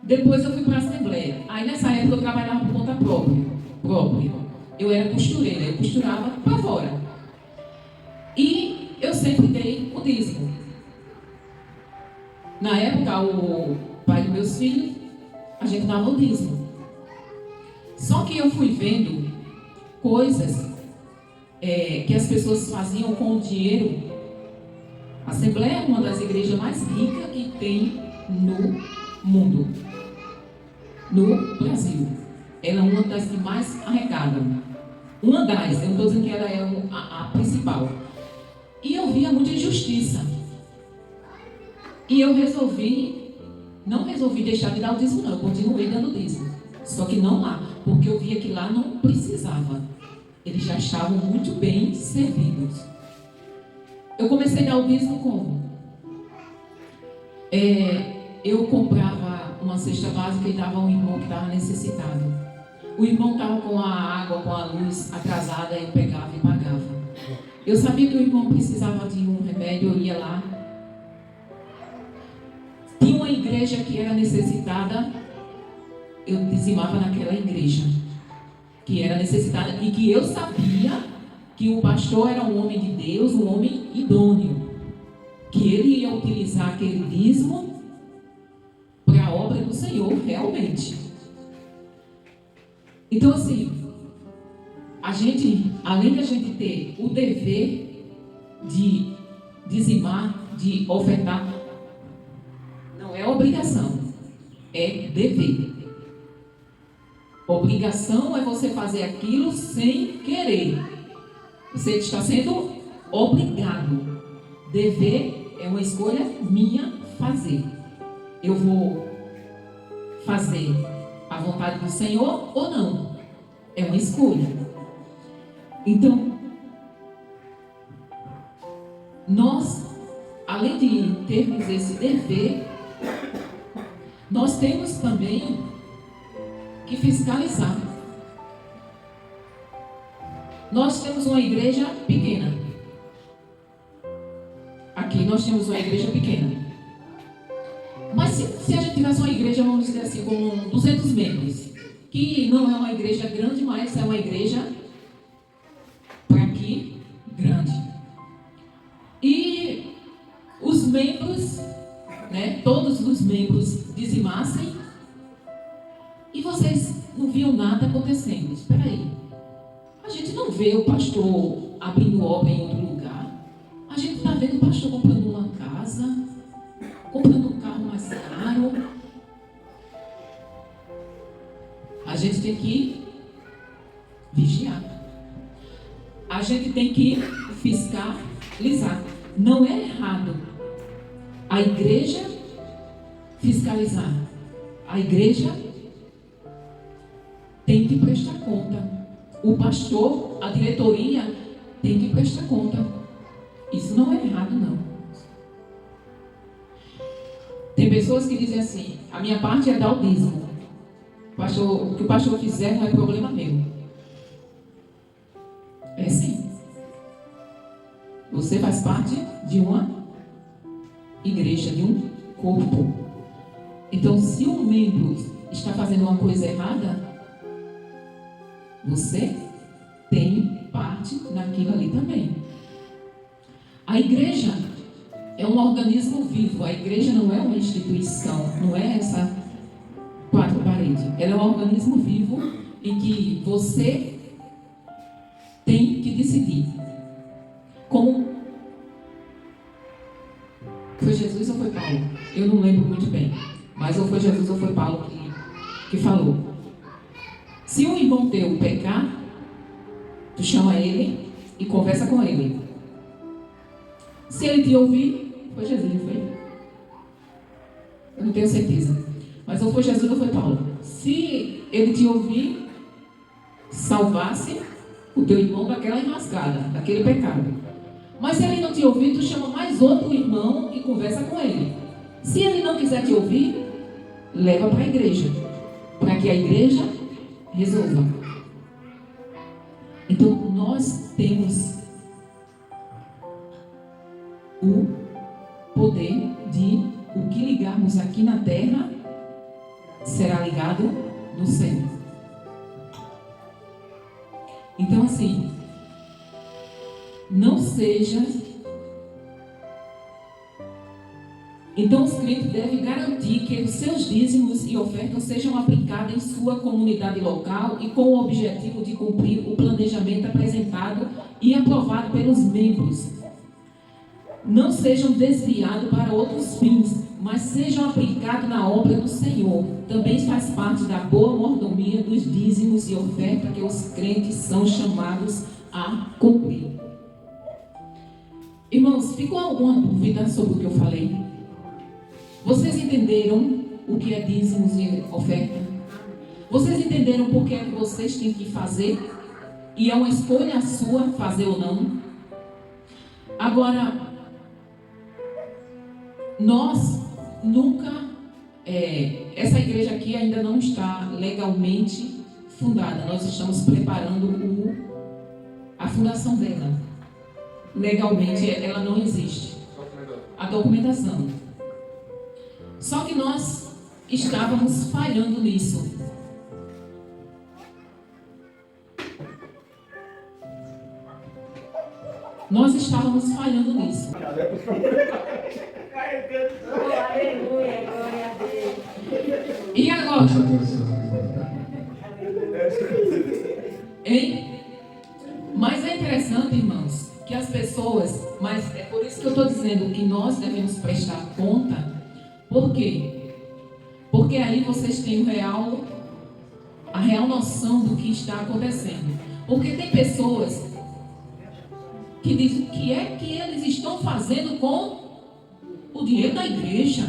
Depois eu fui para a Assembleia. Aí nessa época eu trabalhava por conta própria. Eu era costureira, eu costurava para fora. E eu sempre dei o dízimo. Na época, o pai dos meus filhos, a gente dava o dízimo. Só que eu fui vendo coisas que as pessoas faziam com o dinheiro. A Assembleia é uma das igrejas mais ricas que tem no mundo, no Brasil. Ela é uma das que mais arrecadam. Uma das, eu não estou dizendo que ela é a principal. E eu via muita injustiça. E eu não resolvi deixar de dar o dízimo, não. Eu continuei dando dízimo. Só que não lá, porque eu via que lá não precisava. Eles já estavam muito bem servidos. Eu comecei a dar o dízimo como? Eu comprava uma cesta básica e dava a um irmão que estava necessitado. O irmão estava com a água, com a luz atrasada, eu pegava e pagava. Eu sabia que o irmão precisava de um remédio, eu ia lá. Tinha uma igreja que era necessitada, eu dizimava naquela igreja que era necessitada e que eu sabia que o pastor era um homem de Deus, um homem idôneo, que ele ia utilizar aquele dízimo para a obra do Senhor realmente. Então assim, a gente, além de a gente ter o dever de dizimar, de ofertar, não é obrigação, é dever. Obrigação é você fazer aquilo sem querer. Você está sendo obrigado. Dever é uma escolha minha fazer. Eu vou fazer a vontade do Senhor ou não? É uma escolha. Então, nós, além de termos esse dever, nós temos também que fiscalizar. Nós temos uma igreja pequena. Aqui nós temos uma igreja pequena. Mas se a gente tivesse uma igreja, vamos dizer assim, com 200 membros, que não é uma igreja grande, mas é uma igreja para aqui grande. E os membros, todos os membros dizimassem, e vocês não viam nada acontecendo. Espera aí. A gente não vê o pastor abrindo obra em outro lugar. A gente está vendo o pastor comprando uma casa, comprando um carro mais caro. A gente tem que vigiar. A gente tem que fiscalizar. Não é errado a igreja fiscalizar. A igreja tem que prestar conta. O pastor, a diretoria tem que prestar conta. Isso não é errado, não. Tem pessoas que dizem assim: a minha parte é dar o dízimo. O que o pastor fizer não é problema meu. É sim. Você faz parte de uma igreja, de um corpo. Então, se um membro está fazendo uma coisa errada, você tem parte naquilo ali também. A igreja é um organismo vivo. A igreja não é uma instituição, não é essa quatro paredes. Ela é um organismo vivo em que você tem que decidir. Como foi Jesus ou foi Paulo? Eu não lembro muito bem. Mas ou foi Jesus ou foi Paulo que falou. Se um irmão teu pecar, tu chama ele e conversa com ele. Se ele te ouvir, foi Jesus, não foi? Eu não tenho certeza. Mas ou foi Jesus ou foi Paulo. Se ele te ouvir, salvasse o teu irmão daquela enrascada, daquele pecado. Mas se ele não te ouvir, tu chama mais outro irmão e conversa com ele. Se ele não quiser te ouvir, leva para a igreja, para que a igreja resolva. Então nós temos o poder de o que ligarmos aqui na terra será ligado no céu. Então assim, não seja. Então os crentes devem garantir que os seus dízimos e ofertas sejam aplicados em sua comunidade local e com o objetivo de cumprir o planejamento apresentado e aprovado pelos membros. não sejam desviados para outros fins, mas sejam aplicados na obra do Senhor. Também faz parte da boa mordomia dos dízimos e oferta que os crentes são chamados a cumprir. Irmãos, ficou alguma dúvida sobre o que eu falei? Vocês entenderam o que é dízimos e oferta? Vocês entenderam por que é que vocês têm que fazer? E é uma escolha sua fazer ou não? Agora, nós nunca, essa igreja aqui ainda não está legalmente fundada. Nós estamos preparando a fundação dela. Legalmente ela não existe. A documentação. Só que nós estávamos falhando nisso. Nós estávamos falhando nisso. E agora? Hein? Mas é interessante, irmãos, que as pessoas, mas é por isso que eu estou dizendo que nós devemos prestar conta. Por quê? Porque aí vocês têm a real noção do que está acontecendo. Porque tem pessoas que dizem o que é que eles estão fazendo com o dinheiro da igreja,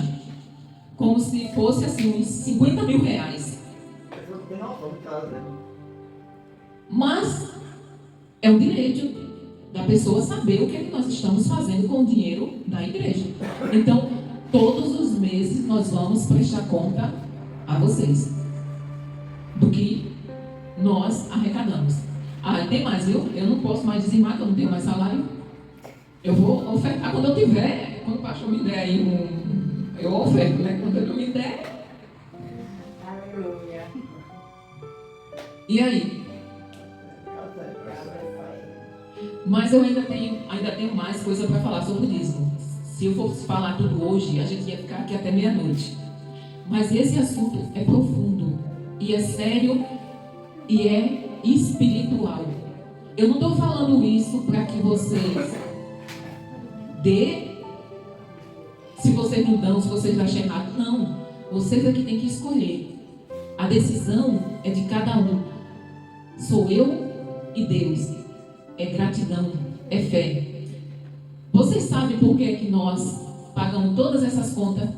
como se fosse assim uns 50 mil reais. Mas é um direito da pessoa saber o que é que nós estamos fazendo com o dinheiro da igreja. Então, todos os meses nós vamos prestar conta a vocês do que nós arrecadamos. Ah, e tem mais, viu? Eu não posso mais dizimar, que eu não tenho mais salário. Eu vou ofertar quando eu tiver. Quando o pastor me der aí eu oferto, né? Quando ele não me der. Aleluia. E aí? Mas eu ainda tenho mais coisa para falar sobre o dízimo. Se eu fosse falar tudo hoje, a gente ia ficar aqui até meia-noite. Mas esse assunto é profundo, e é sério, e é espiritual. Eu não estou falando isso para que vocês dê, se vocês não dão, se vocês acham errado. Não, vocês aqui têm que escolher. A decisão é de cada um. Sou eu e Deus. É gratidão, é fé. Vocês sabem por que é que nós pagamos todas essas contas?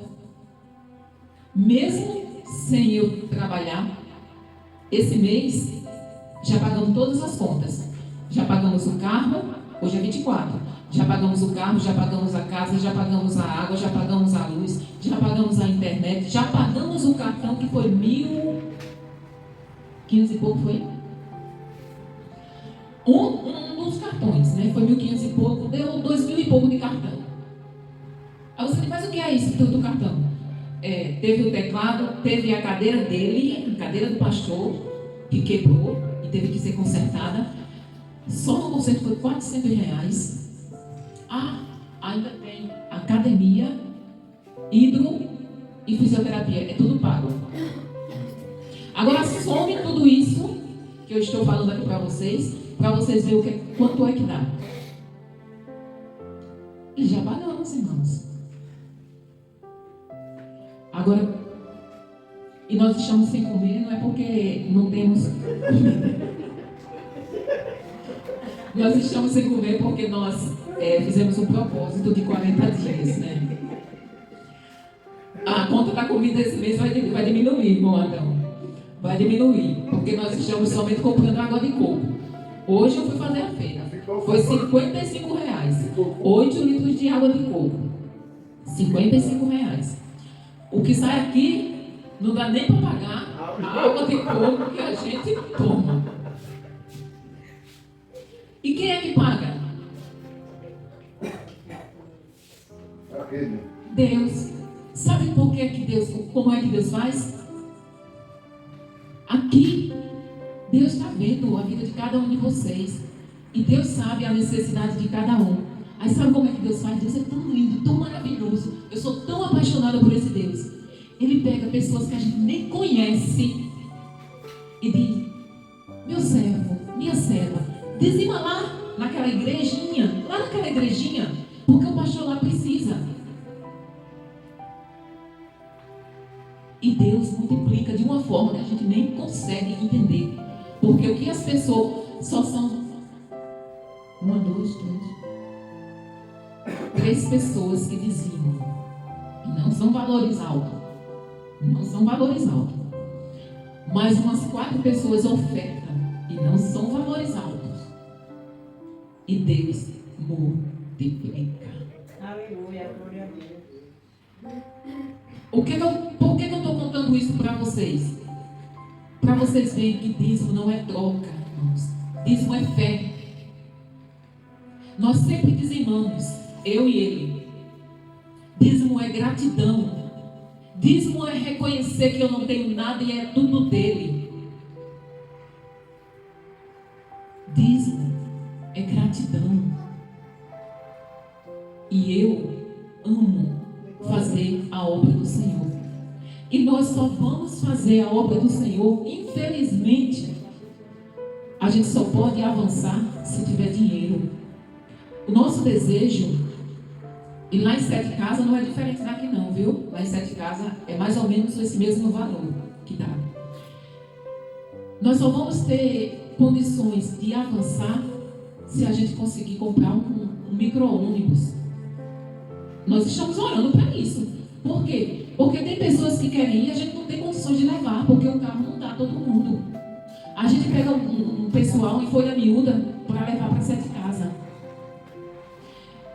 Mesmo sem eu trabalhar, esse mês já pagamos todas as contas. Já pagamos o carro, hoje é 24. Já pagamos o carro, já pagamos a casa, já pagamos a água, já pagamos a luz, já pagamos a internet, já pagamos o cartão que foi 1.500 e pouco, foi? Um dos cartões, né? Foi 1.500 e pouco, deu 2.000 e pouco de cartão. Aí você diz, mas o que é isso do cartão? Teve o teclado, teve a cadeira dele, a cadeira do pastor, que quebrou e teve que ser consertada. Só no conserto foi R$400. Ainda tem academia, hidro e fisioterapia. É tudo pago. Agora some tudo isso que eu estou falando aqui para vocês verem quanto é que dá. E já pagamos, irmãos. Agora, e nós estamos sem comer, não é porque não temos comida. Nós estamos sem comer porque nós fizemos um propósito de 40 dias, né? A conta da comida esse mês vai diminuir, irmão Adão. Vai diminuir, porque nós estamos somente comprando água de coco. Hoje eu fui fazer a feira. Foi R$55. 8 litros de água de coco. R$55. O que sai aqui não dá nem para pagar a água de coco que a gente toma. E quem é que paga? Deus. Sabe por que Deus, como é que Deus faz? Aqui, Deus está vendo a vida de cada um de vocês. E Deus sabe a necessidade de cada um. Aí sabe como é que Deus faz? Deus é tão lindo, tão maravilhoso. Eu sou tão apaixonada por esse Deus. Ele pega pessoas que a gente nem conhece e diz, meu servo, minha serva, dizima lá naquela igrejinha, Porque o pastor lá precisa. E Deus multiplica de uma forma que a gente nem consegue entender. Porque o que as pessoas só são 1, 2, 3 pessoas que dizimam. E não são valores altos. Não são valores altos. Mas umas 4 pessoas ofertam. E não são valores altos. E Deus multiplica. Aleluia, glória a Deus. Por que eu estou contando isso para vocês? Para vocês verem que dízimo não é troca, irmãos. Dízimo é fé. Nós sempre dizimamos, eu e ele. Dízimo é gratidão. Dízimo é reconhecer que eu não tenho nada e é tudo dele. Dízimo é gratidão. E eu amo fazer a obra do Senhor. E nós só vamos fazer a obra do Senhor, infelizmente, a gente só pode avançar se tiver dinheiro. O nosso desejo, e lá em Sete Casas não é diferente daqui não, viu? Lá em Sete Casas é mais ou menos esse mesmo valor que dá. Nós só vamos ter condições de avançar se a gente conseguir comprar um micro-ônibus. Nós estamos orando para isso. Por quê? Porque tem pessoas que querem ir e a gente não tem condições de levar, porque o carro não dá todo mundo. A gente pega um pessoal em folha miúda para levar para Sete Casas.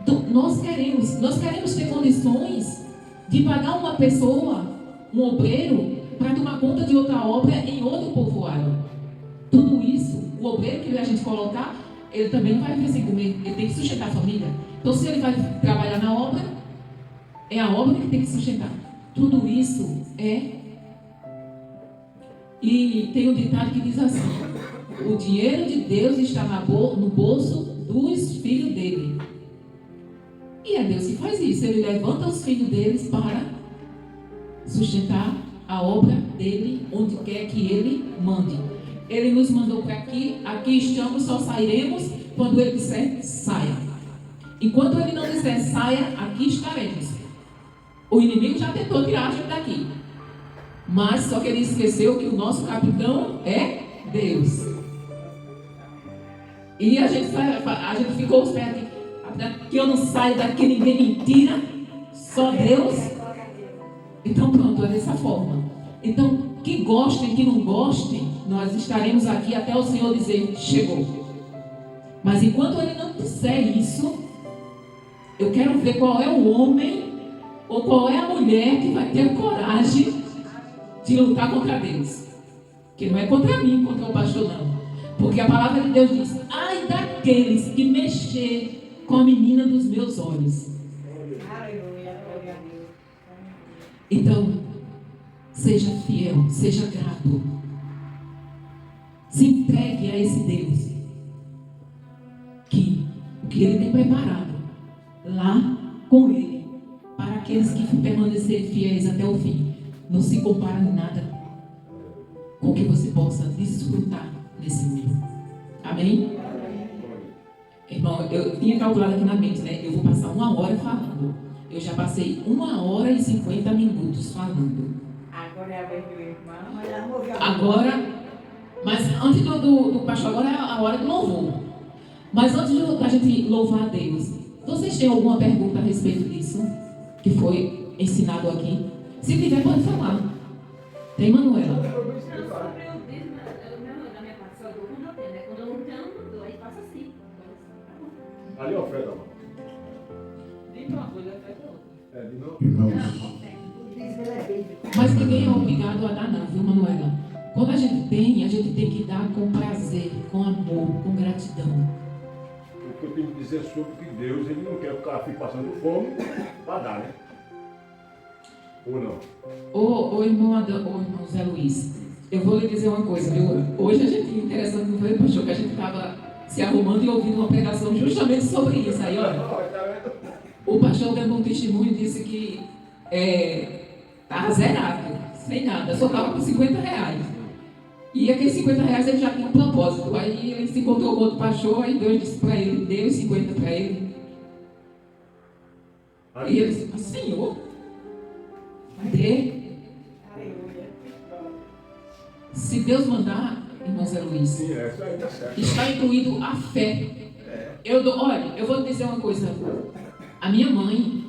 Então, nós queremos ter condições de pagar uma pessoa, um obreiro, para tomar conta de outra obra em outro povoado. Tudo isso, o obreiro que a gente colocar, ele também não vai viver sem comer, ele tem que sustentar a família. Então, se ele vai trabalhar na obra, é a obra que tem que sustentar. Tudo isso é. E tem um ditado que diz assim: o dinheiro de Deus está no bolso dos filhos dele. E é Deus que faz isso. Ele levanta os filhos deles para sustentar a obra dele, onde quer que ele mande. Ele nos mandou para aqui, aqui estamos, só sairemos quando ele disser saia. Enquanto ele não disser saia, aqui estaremos. O inimigo já tentou tirar a gente daqui. Mas só que ele esqueceu que o nosso capitão é Deus. E a gente ficou esperto aqui. Que eu não saio daqui, ninguém me tira. Só Deus. Então pronto, é dessa forma. Então, que gostem, que não gostem, nós estaremos aqui até o Senhor dizer, chegou. Mas enquanto ele não disser isso, eu quero ver qual é o homem ou qual é a mulher que vai ter coragem de lutar contra Deus. Que não é contra mim, contra o pastor, não. Porque a palavra de Deus diz: ai daqueles que mexer com a menina dos meus olhos. Aleluia, glória a Deus. Então, seja fiel, seja grato. Se entregue a esse Deus. Que o que Ele tem preparado lá com Ele, para aqueles que permanecerem fiéis até o fim, não se compara em nada com o que você possa desfrutar nesse mundo. Amém? Irmão, eu tinha calculado aqui na mente, né? Eu vou passar 1 hora falando. Eu já passei 1 hora e 50 minutos falando. Agora é a vez do irmão. Agora, mas antes do pastor, agora é a hora do louvor. Mas antes da gente louvar a Deus, vocês têm alguma pergunta a respeito disso? Que foi ensinado aqui? Se tiver, pode falar. Tem, Manuela? Sobre o dízimo, da minha parte, só dou quando eu tenho, né? Quando eu não tenho, eu não dou, aí faço assim. Ali é oferta, mano. Diz uma coisa, faz outra. É, de novo. Irmãos, Mas ninguém é obrigado a dar, não, viu, Manuela? Quando a gente tem que dar com prazer, com amor, com gratidão. O que eu tenho que dizer sobre que Deus, Ele não quer que o cara fique passando fome para dar, né? Ou não? Ô irmão Zé Luiz, eu vou lhe dizer uma coisa, viu? Hoje a gente interessante no foi, pastor, que a gente estava se arrumando e ouvindo uma pregação justamente sobre isso. Aí, olha, o pastor dando um testemunho e disse que estava zerado, sem nada, só estava com R$50. E aqueles R$50 ele já tinha um propósito. Aí ele se encontrou com outro pastor, aí Deus disse para ele, deu os 50 para ele. E ele disse, Senhor, dê. Aleluia. Se Deus mandar, irmão Zé Luiz, Sim, isso aí tá certo. está incluído a fé. Olha, eu vou dizer uma coisa. A minha mãe,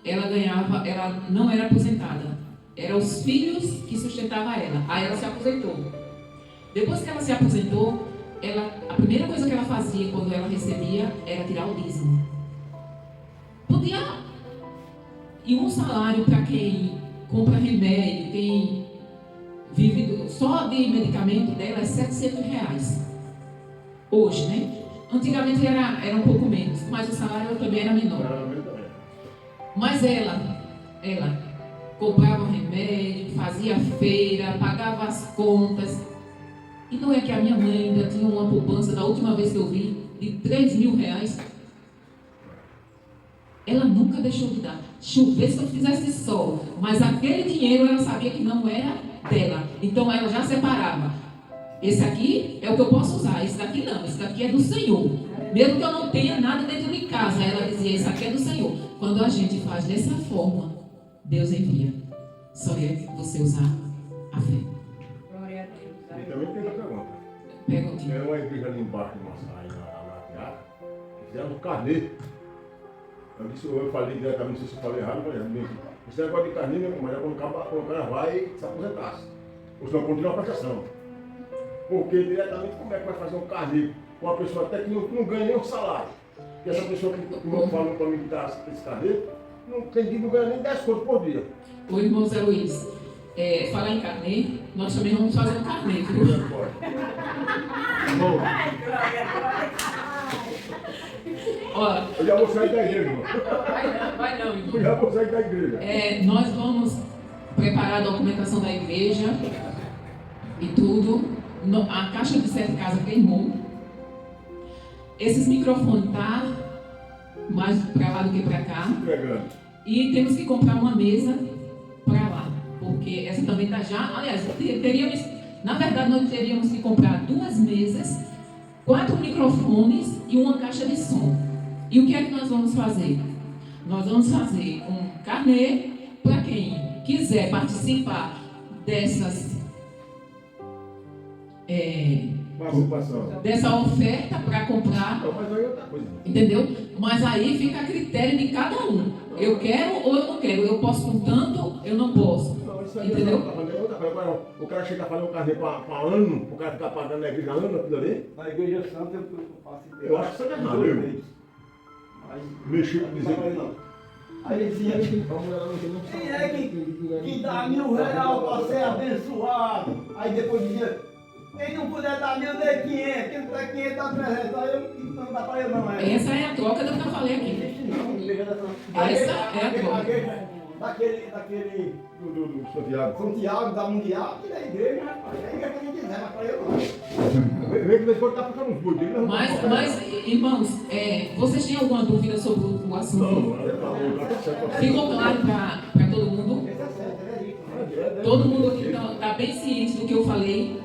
ela ganhava, ela não era aposentada. Eram os filhos que sustentavam ela. Aí ela se aposentou. Depois que ela se aposentou, a primeira coisa que ela fazia quando ela recebia era tirar o dízimo. Podia. E um salário para quem compra remédio, quem vive só de medicamento dela é R$700. Hoje, né? Antigamente era um pouco menos, mas o salário também era menor. Mas ela comprava remédio, fazia feira, pagava as contas. E não é que a minha mãe ainda tinha uma poupança, da última vez que eu vi, de R$3.000. Ela nunca deixou de dar. Chovesse se eu fizesse sol. Mas aquele dinheiro ela sabia que não era dela. Então ela já separava. Esse aqui é o que eu posso usar. Esse daqui não. Esse daqui é do Senhor. Mesmo que eu não tenha nada dentro de casa. Ela dizia, esse aqui é do Senhor. Quando a gente faz dessa forma, Deus envia. Só é você usar a fé. Glória a Deus. E também tem outra pergunta. Pergunte. Era uma igreja ali embaixo de Massai, na teatro, fizeram um carnê. Eu falei diretamente, não sei se eu falei errado, mas esse negócio de carnê, mas é quando o cara vai se aposentasse. Ou se não continua a prestação. Porque diretamente como é que vai fazer um carnê com uma pessoa até que não ganha nem um salário? E essa pessoa que falou para mim que está esse carnê, não ganha nem 10 contos por dia. O irmão Zé Luiz, falar em carnê, nós também vamos fazer um carnê, viu? Bom, Olha, eu já vou sair da igreja, irmão. vai não, irmão. Eu já vou sair da igreja. Nós vamos preparar a documentação da igreja e tudo. A caixa de 7 casas queimou. Esses microfones tá mais para lá do que para cá. Entregando. E temos que comprar uma mesa para lá, porque essa também está já. Aliás, na verdade, nós teríamos que comprar 2 mesas, 4 microfones e uma caixa de som. E o que é que nós vamos fazer? Nós vamos fazer um carnê para quem quiser participar dessa oferta para comprar. Não, mas aí é outra coisa. Entendeu? Mas aí fica a critério de cada um. Eu quero ou eu não quero. Eu posso com tanto, eu não posso. Não, isso aí Entendeu? Não, tá falando outra coisa. Agora, o cara chega a fazer um carnê para ano, o cara ficar pagando na igreja ano, aquilo ali. Na igreja santa eu faço Eu acho que isso é errado, irmão. Mexer com dizer que não. Aí dizia quem é que dá R$1.000 para ser abençoado? Aí depois dizia, quem não puder dar 1.000, dê 500, quem não puder 500, dá 300. Aí eu não dá para eu não, é? Essa é a troca do que eu falei aqui. Não, igreja dessa não. Essa é a troca. Daquele Do Santiago. São Tiago, da Mundial, que da igreja, rapaz. É a igreja que a gente quiser, mas para eu não. Vê que depois tá ficando uns bois. Mas irmãos, vocês têm alguma dúvida sobre o assunto? Não, tá certo. Ficou claro para todo mundo? Esse é certo, ele é rico. Todo mundo aqui está bem ciente do que eu falei?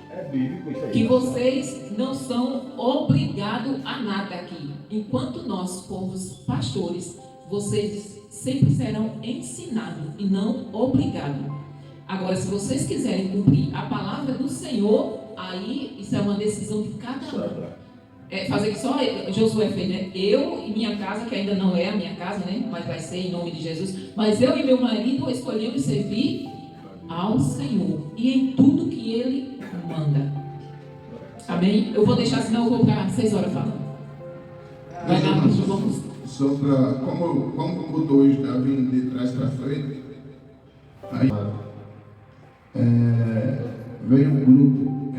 É bíblico isso aí. Que vocês não são obrigados a nada aqui. Enquanto nós fomos pastores, vocês sempre serão ensinados e não obrigados. Agora, se vocês quiserem cumprir a palavra do Senhor, aí isso é uma decisão de cada um. Fazer que só Josué fez, né? Eu e minha casa, que ainda não é a minha casa, né? Mas vai ser em nome de Jesus. Mas eu e meu marido escolhemos servir ao Senhor e em tudo que Ele manda. Amém? Eu vou deixar, senão eu vou para 6 horas falando. Vai lá, vamos. Só para, como o 2 está vindo de trás para frente, aí veio um grupo,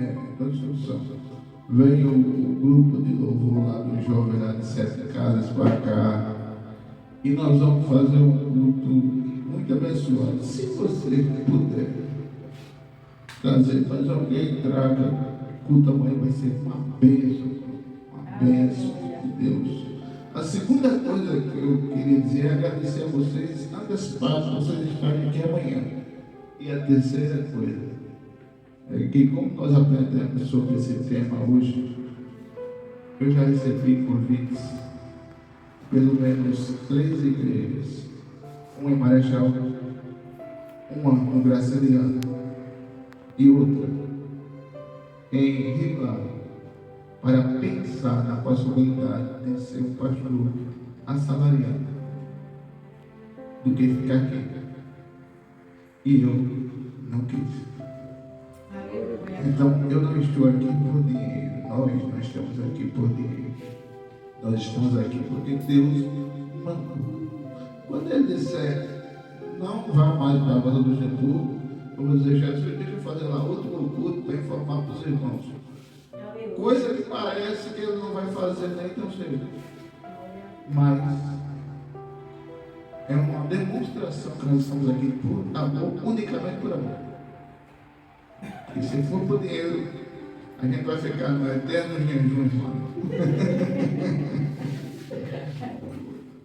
veio um grupo de louvor lá do jovem lá de 7 casas para cá, e nós vamos fazer um culto muito abençoado. Se você puder trazer, mas alguém traga, culto amanhã vai ser uma bênção de Deus. A segunda coisa que eu queria dizer é agradecer a vocês, antecipado, vocês estarem aqui amanhã. E a terceira coisa é que, como nós aprendemos sobre esse tema hoje, eu já recebi convites pelo menos 3 igrejas, uma em Marechal, uma no Graciliano e outra em Ribal, para pensar na possibilidade de ser um pastor assalariado do que ficar aqui. E eu não quis. Então, eu não estou aqui por dinheiro. Nós não estamos aqui por dinheiro. Nós estamos aqui porque Deus mandou. Quando Ele disser, não vá mais para a Banda do Getúlio, eu vou dizer, Jesus, deixa eu fazer lá outro culto para informar para os irmãos. Coisa que parece que Ele não vai fazer nem tão cedo. Mas é uma demonstração que nós estamos aqui por amor, unicamente por amor. E se for por dinheiro, a gente vai ficar no eterno jejum, irmão.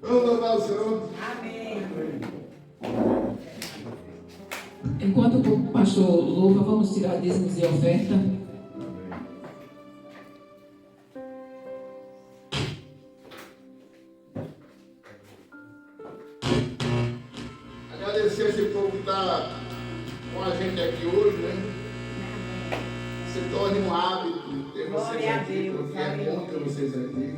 Vamos louvar o Senhor. Amém. Enquanto o pastor louva, vamos tirar dízimos e oferta. Agradecer esse povo que está com a gente aqui hoje, né? Se torne um hábito ter vocês Glória a aqui, Deus, porque é bom ter vocês aqui.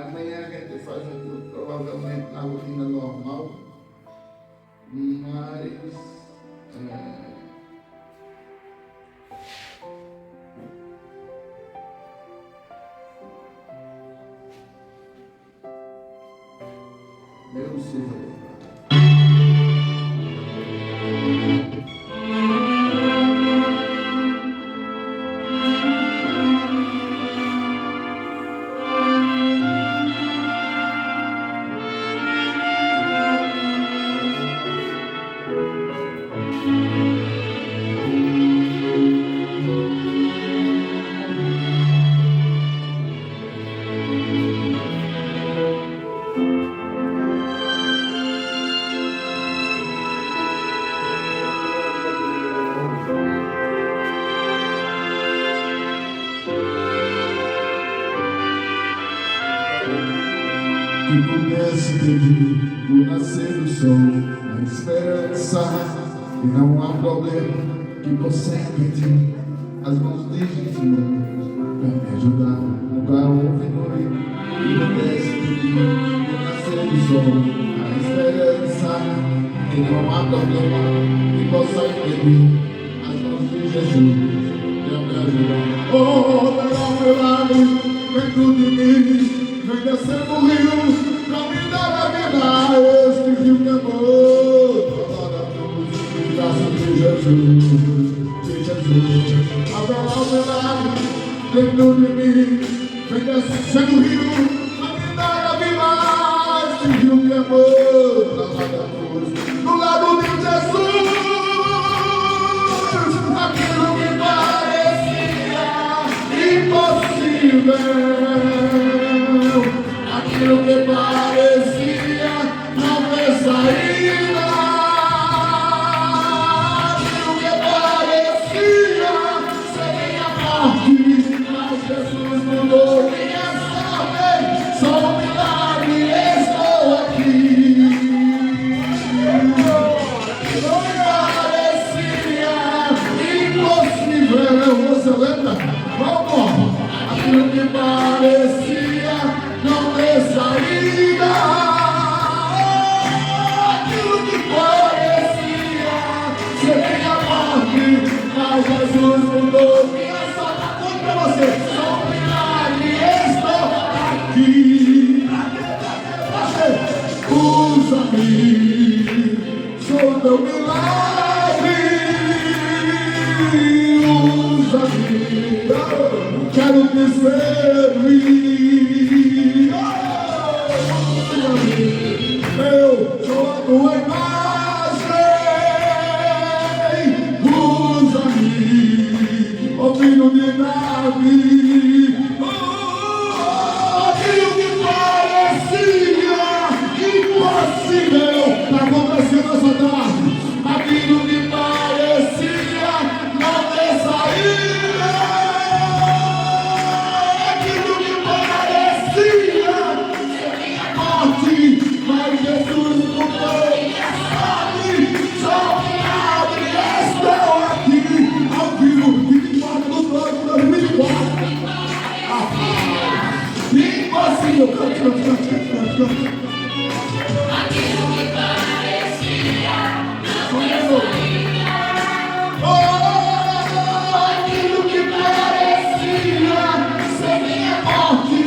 Amanhã a gente faz um culto, provavelmente na rotina normal, mas meu Senhor. Que pudesse pedir o nascer do sol, na esperança, e não há problema que possa pedir as mãos de Jesus para me ajudar. Nunca houve noite que pudesse pedir o nascer do sol, na esperança, e não há problema que possa impedir as mãos de Jesus para me ajudar. Oh, pelo milagre dentro de mim, vem descendo o rio pra me dar a vida, este rio que amor, toda a cruz, graças de Jesus, haverá um milagre dentro de mim, vem descendo o rio pra me dar a vida, este rio que amor, toda a cruz, do lado de Jesus, aquilo que parecia impossível. Aquilo que parecia não ter saída, aquilo que parecia ser a morte, mas Jesus mudou minha sorte, só um milagre estou aqui. Aquilo que parecia impossível, você lembra? Vamos! Aquilo que parecia não ter saída, aquilo que parecia ser a morte, mas Jesus mudou minha sorte. Contra você, só um milagre, estou aqui. Usa-me, sou teu milagre. Usa-me, quero te servir. Eu sou a tua imagem, usa-me, ó filho de Davi. Aquilo que parecia impossível está acontecendo essa tarde. Aquilo que parecia não ter saída, Impossível. Cante. Aquilo que parecia não Aquilo que parecia ser minha morte,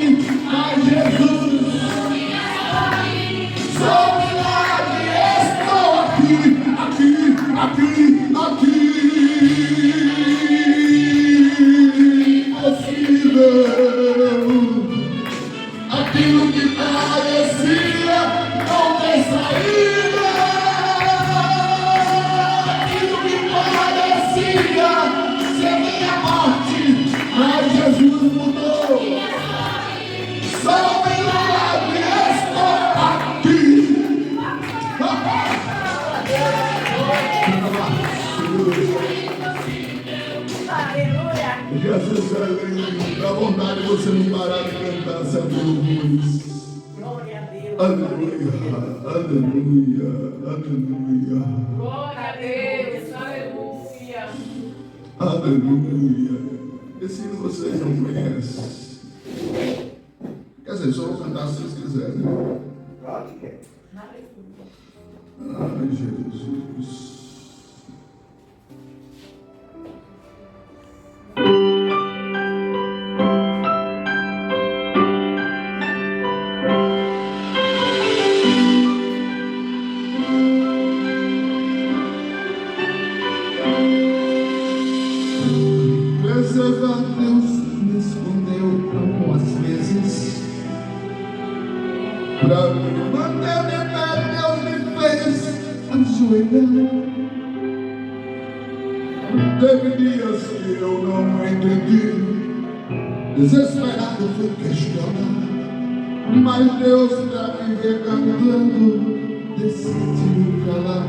mas Jesus, sou milagre, estou aqui. Impossível. Aquilo que parecia não ter saída. Aquilo que parecia ser minha morte, mas Jesus mudou. Sou milagre, estou aqui. Aleluia. Jesus é lindo. Dá vontade de você não parar de cantar certo louvores. Glória a Deus. Aleluia. Glória a Deus. Aleluia. Aleluia. Esse hino vocês não conhecem. Quer dizer, só vou cantar se vocês quiserem. Claro que quer. Ai, Jesus. Preservar Deus me escondeu algumas vezes. Pra me manter de pé, Deus me fez ajoelhar. Teve dias que eu não entendi, desesperado fui questionar, mas Deus pra me ver cantando decidiu calar.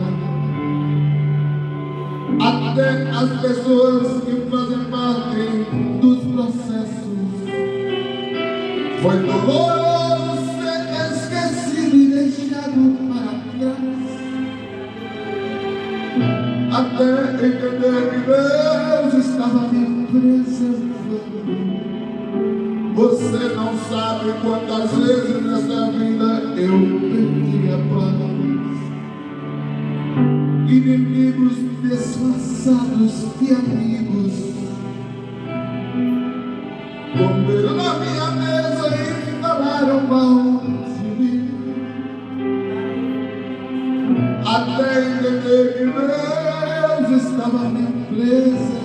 Até as pessoas que fazem parte dos processos, foi doloroso ser esquecido e deixado para trás. Até entender que Deus estava me preservando. Você não sabe quantas vezes nessa vida eu perdi a paz. Inimigos disfarçados de amigos comeram na minha mesa e falaram mal de mim. Até entender que Deus estava me preservando.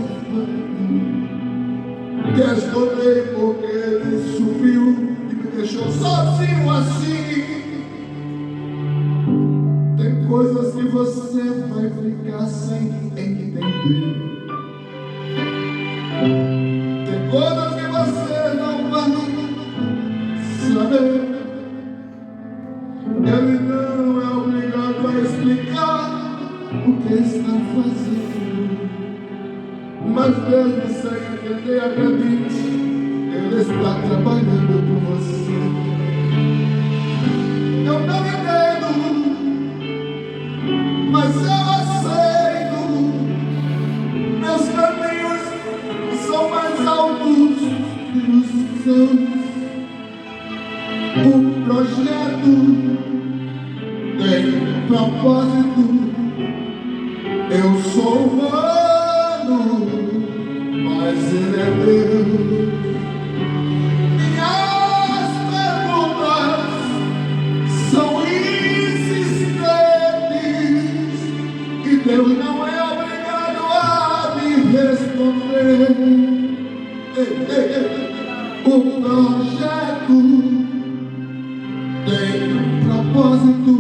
Questionei porque Ele sumiu e me deixou sozinho assim. Tem coisas que você vai ficar sem entender. Tem coisas que você não vai saber. Ele não é obrigado a explicar o que está fazendo. Mas mesmo sem entender, acredite, Ele está trabalhando por você. Eu não entendo, mas eu aceito. Meus caminhos são mais altos que os seus. O projeto tem propósito. Eu sou humano, mas Ele é Deus. Minhas perguntas são insistentes e Deus não é obrigado a me responder. O projeto tem propósito.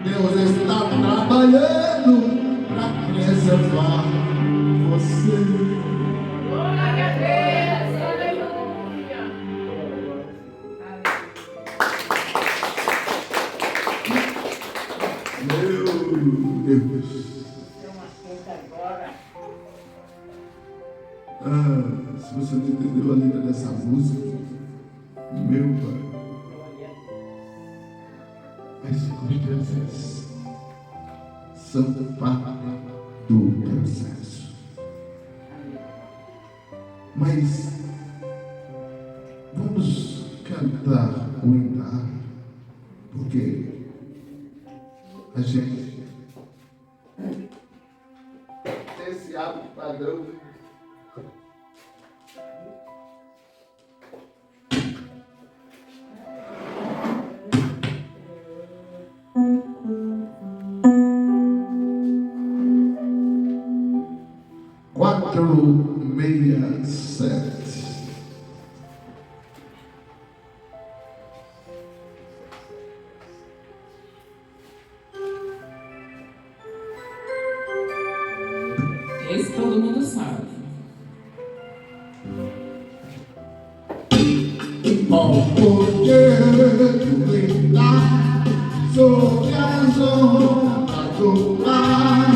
Deus está trabalhando para preservar você. Glória a Deus. Aleluia. Meu Deus. Se você não entendeu a letra dessa música, meu Pai, as circunstâncias são parte do processo. Mas vamos adianta cuidar, porque a gente tem esse hábito padrão. Quatro, meia, sete. Esse todo mundo sabe. Ao poder do lidar sobre as ondas do mar,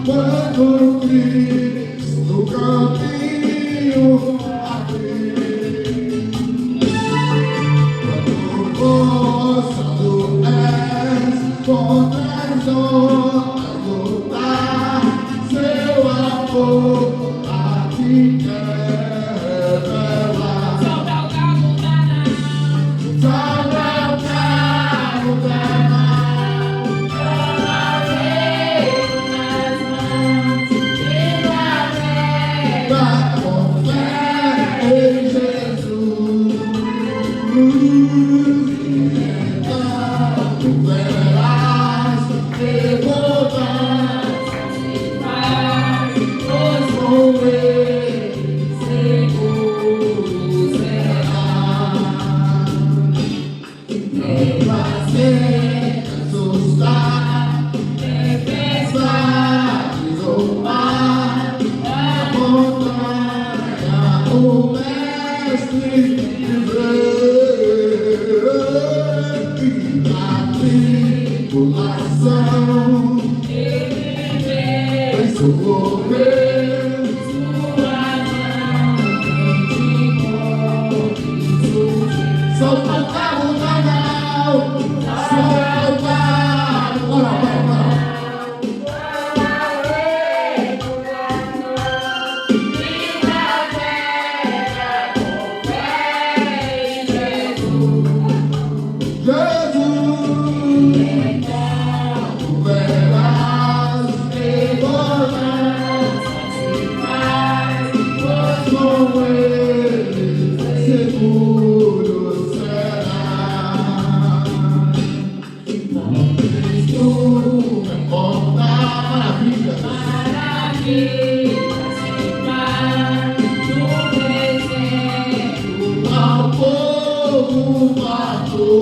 quando Cristo caminho abrir, quando força do és contra as ondas do mar, seu amor a ti quer revelar. Solta o cabo da nau. Salva o cabo da nau, vai com fé em Jesus. Então tu verás revoltar, pois com ele seguro será. Fazer assustar tempestades ou mar, a montanha, o mestre viver, e na tribulação em socorrer, sua mão tem de corte. Solta o cabo da nau, solta o cabo, bora. Jesus, tu verás revoltar, pois com ele seguro será. Cristo é porta maravilha. Ao povo matou,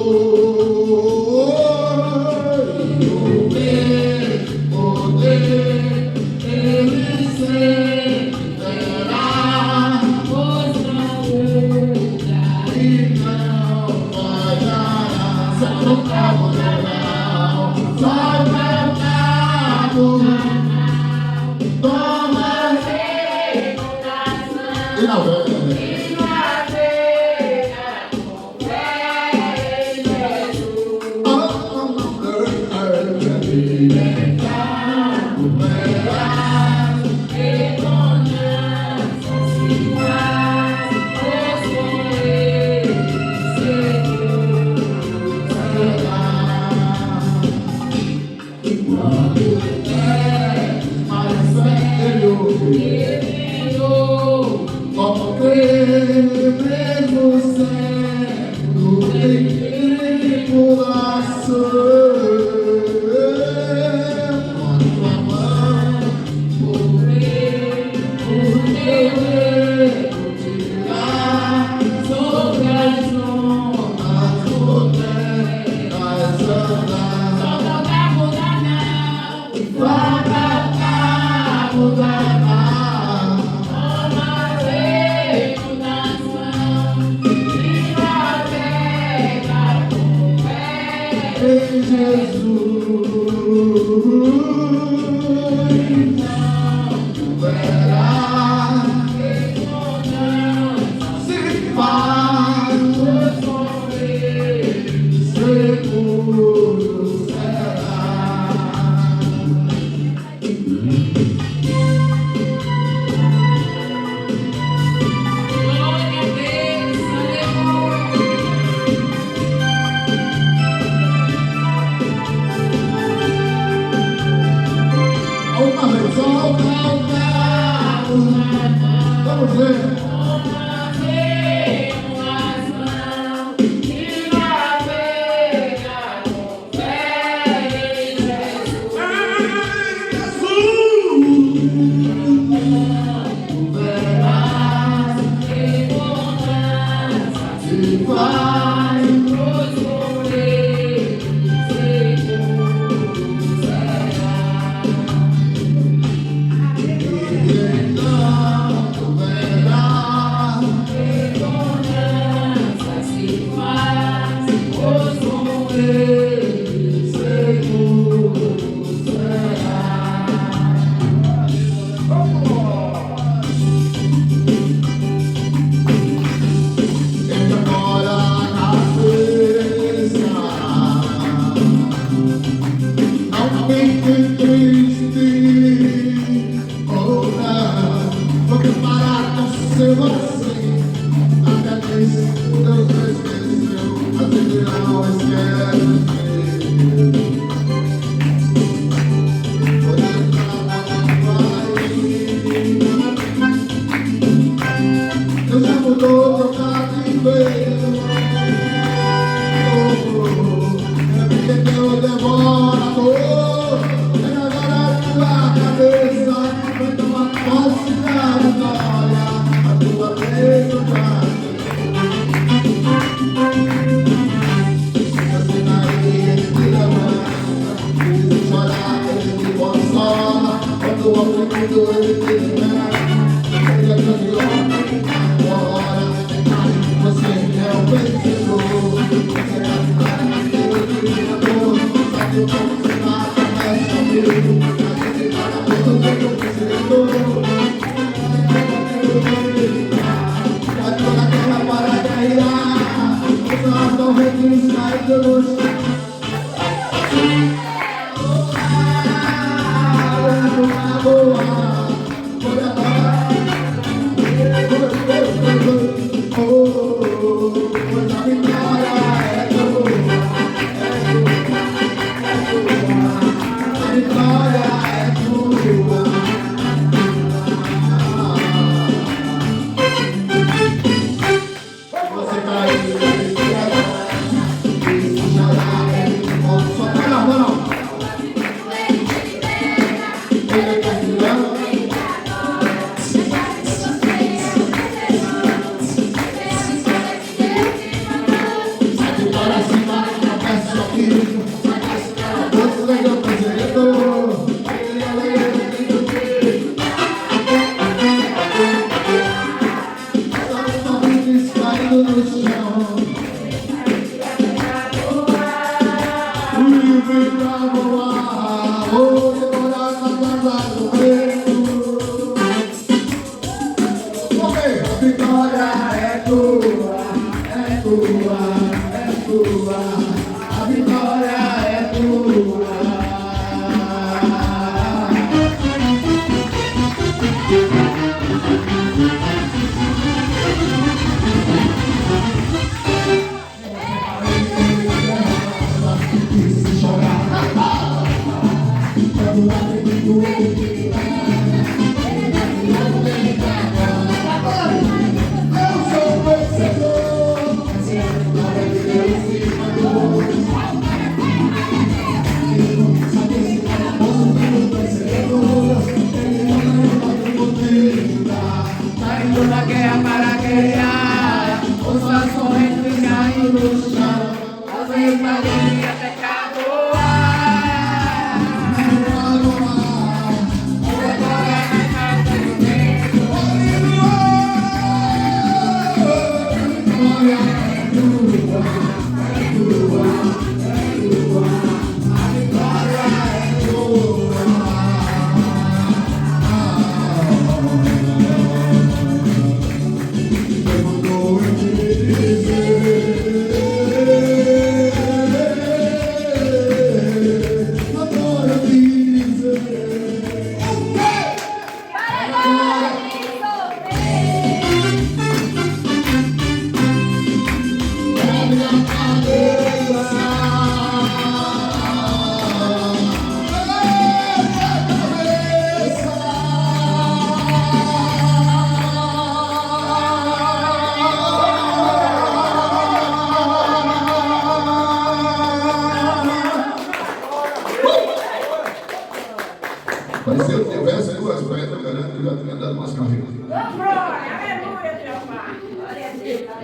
e o meu poder ele sempre terá, pois não muda e não falhará. Solta o cabo da nau, solta o cabo, toma e não vem. Como crer mesmo sendo em tribulação, com a tua mão por teu erro tirar sobre as ondas, poderás andar. Solta o cabo da nau, solta o cabo da nau. Em Jesus, então tu verás se faz seguro será. Glória a Deus, aleluia.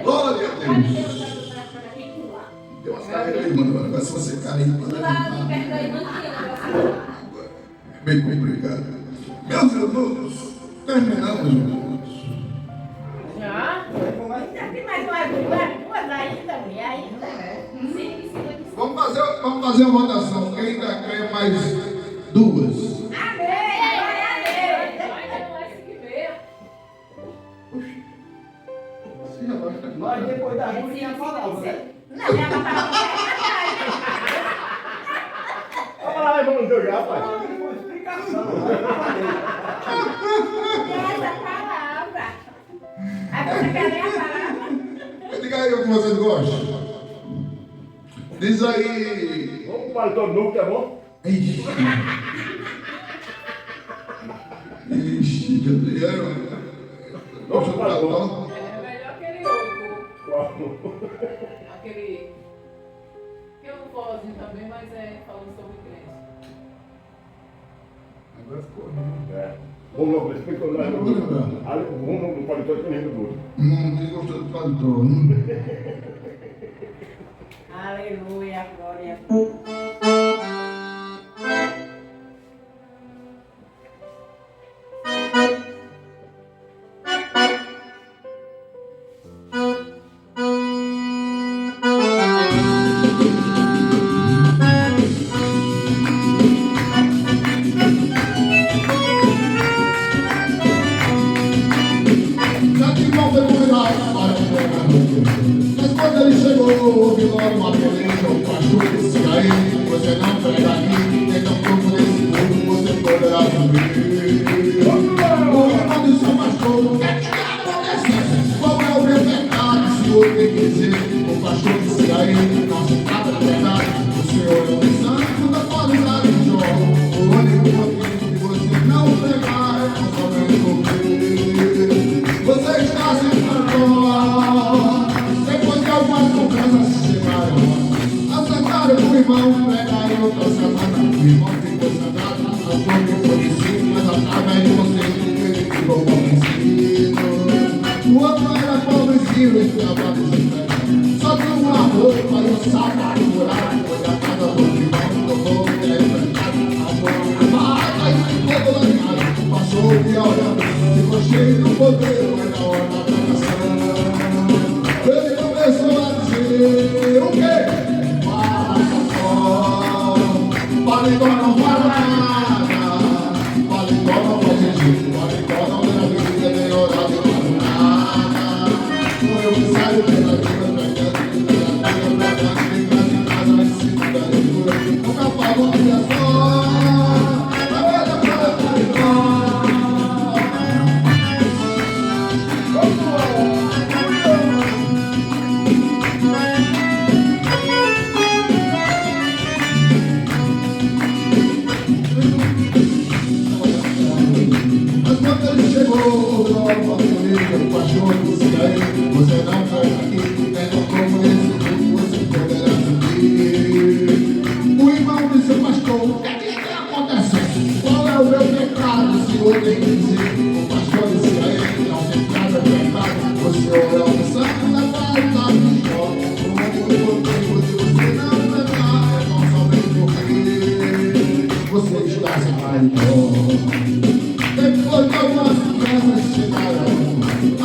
Glória a Deus. Deu uma carreira aí, mano. Agora se você cair, mano. É bem complicado. Meus irmãos, terminamos, irmãos. Já? Tem mais duas ainda, mulher, ainda. Vamos fazer uma votação. Quem ainda quer mais duas? Amém! Glória a Deus! Ainda não é esse que veio. Você já vai ficar Mas depois da rua tinha a palavra, né? Não, minha palavra Olha lá, irmão, deu já, pai. Uma explicação. é essa palavra. Aí você quer ler a palavra? Diga aí o que vocês gostam. Diz aí. Vamos pro paletó novo, que é bom? Ixi, Gabriel. Vamos pro paletó. É melhor aquele outro. Qual? Aquele. Que é um vozinho também, mas é falando sobre crença. Agora ficou ruim. É. Vamos logo, explica o nome. Não vou lembrar. Vamos no paletó que nem do outro. Ninguém gostou do paletó. Aleluia, glória a Deus. Já que não foi convidado para pregar no culto. Mas quando ele chegou, houve logo uma peleja. O pastor disse a ele: você não prega aqui, então como desse povo você poderá subir. O irmão disse ao pastor: o que está acontecendo? Qual é o meu pecado? O senhor tem que dizer. O pastor disse a ele: não se trata de pecado. O senhor é um santo da qualidade de Jó. O único motivo de você não pregar é somente porque você está se encantou. Depois de algumas conversas chegaram, acertaram com o irmão, pregaram outra semana. O irmão ficou sangrado, a flor foi ensino, mas através de você ele ficou convencido. O outro era pobrezinho, ele estava desempregado. Só tinha uma roupa e um sapato furado. Foi a casa do irmão, tocou o empregado. A flor amarrada e ficou lanhado. Passou o dia olhando, ficou cheio do poder, mas na hora da pregação ele começou a dizer: o quê? Paletó não fala nada, paletó não faz sentido, paletó não tem a vida, nem horário de madrugada. Sou eu que saio pela vida, pregando em casa, ensino da leitura, nunca pago a minha só, a velha para paletó. Mas quando ele chegou, logo a polícia, o pastor disse a ele: você não vai aqui, então como esse mundo você poderá subir. O irmão disse ao pastor: o que está acontecendo? Qual é o meu pecado? O senhor tem que dizer. O pastor disse a ele: não tem nada de pecado, o senhor é um santo da qualidade de Jó. O único motivo de você não pecar é tão somente porque você está sem paletó. Depois de algumas conversas chegaram,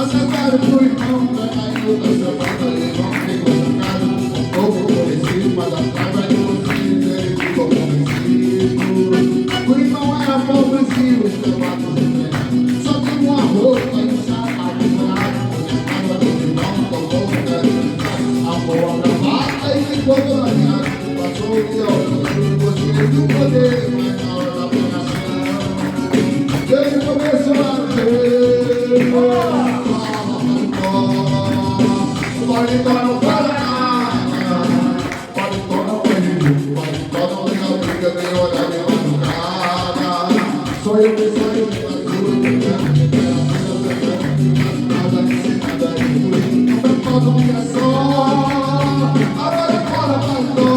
acertaram pro irmão, pregaram outra semana. O irmão ficou sangrado, um pouco conhecido, mas através do conhecido ele ficou convencido. O irmão era pobrezinho, estava desempregado. Só tinha uma roupa e um sapato furado. A casa do irmão tocou o teto, amou a gravata e ficou dolanhado. Passou o dia olhando, gostei do poder, mas na hora da pregação ele começou a dizer: paletó não fala nada, paletó não é ridículo, paletó não tem a briga, nem horário de madrugada. Sou eu que saio pela rua, nada ensinada em tudo, não me falta obrigação, agora fora paletó.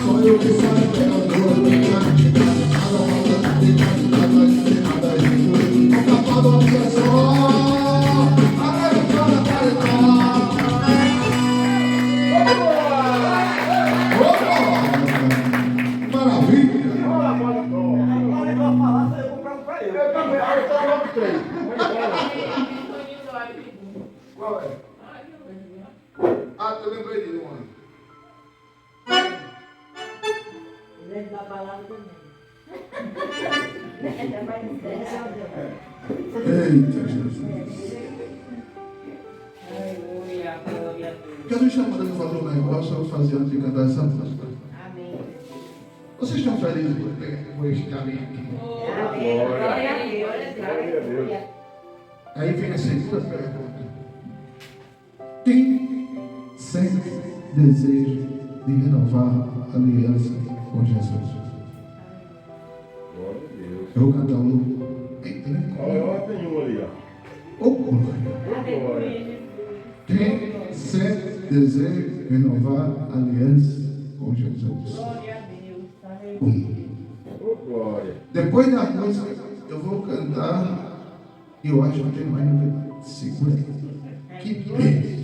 Sou eu que saio pela rua, eu lembrei de uma. Ele da palavra também. Ainda mais Eita, Jesus. Aleluia, glória a Deus. Quero chamar ele falou um negócio, eu vou fazer antes de cantar essa música. Amém. Vocês estão felizes com este caminho aqui? Amém. Glória a Deus. Glória a Deus. Aí vem a segunda pergunta. Quem sente desejo de renovar a aliança com Jesus? Glória a Deus. Eu vou cantar um. Entendeu? Olha, tem um ali, ó. Ô, glória. Glória. Quem sente desejo de renovar a aliança com Jesus? Glória a Deus. Aleluia. Ô, glória. Depois da música, eu vou cantar. E eu acho que tem mais no segura. Que bem.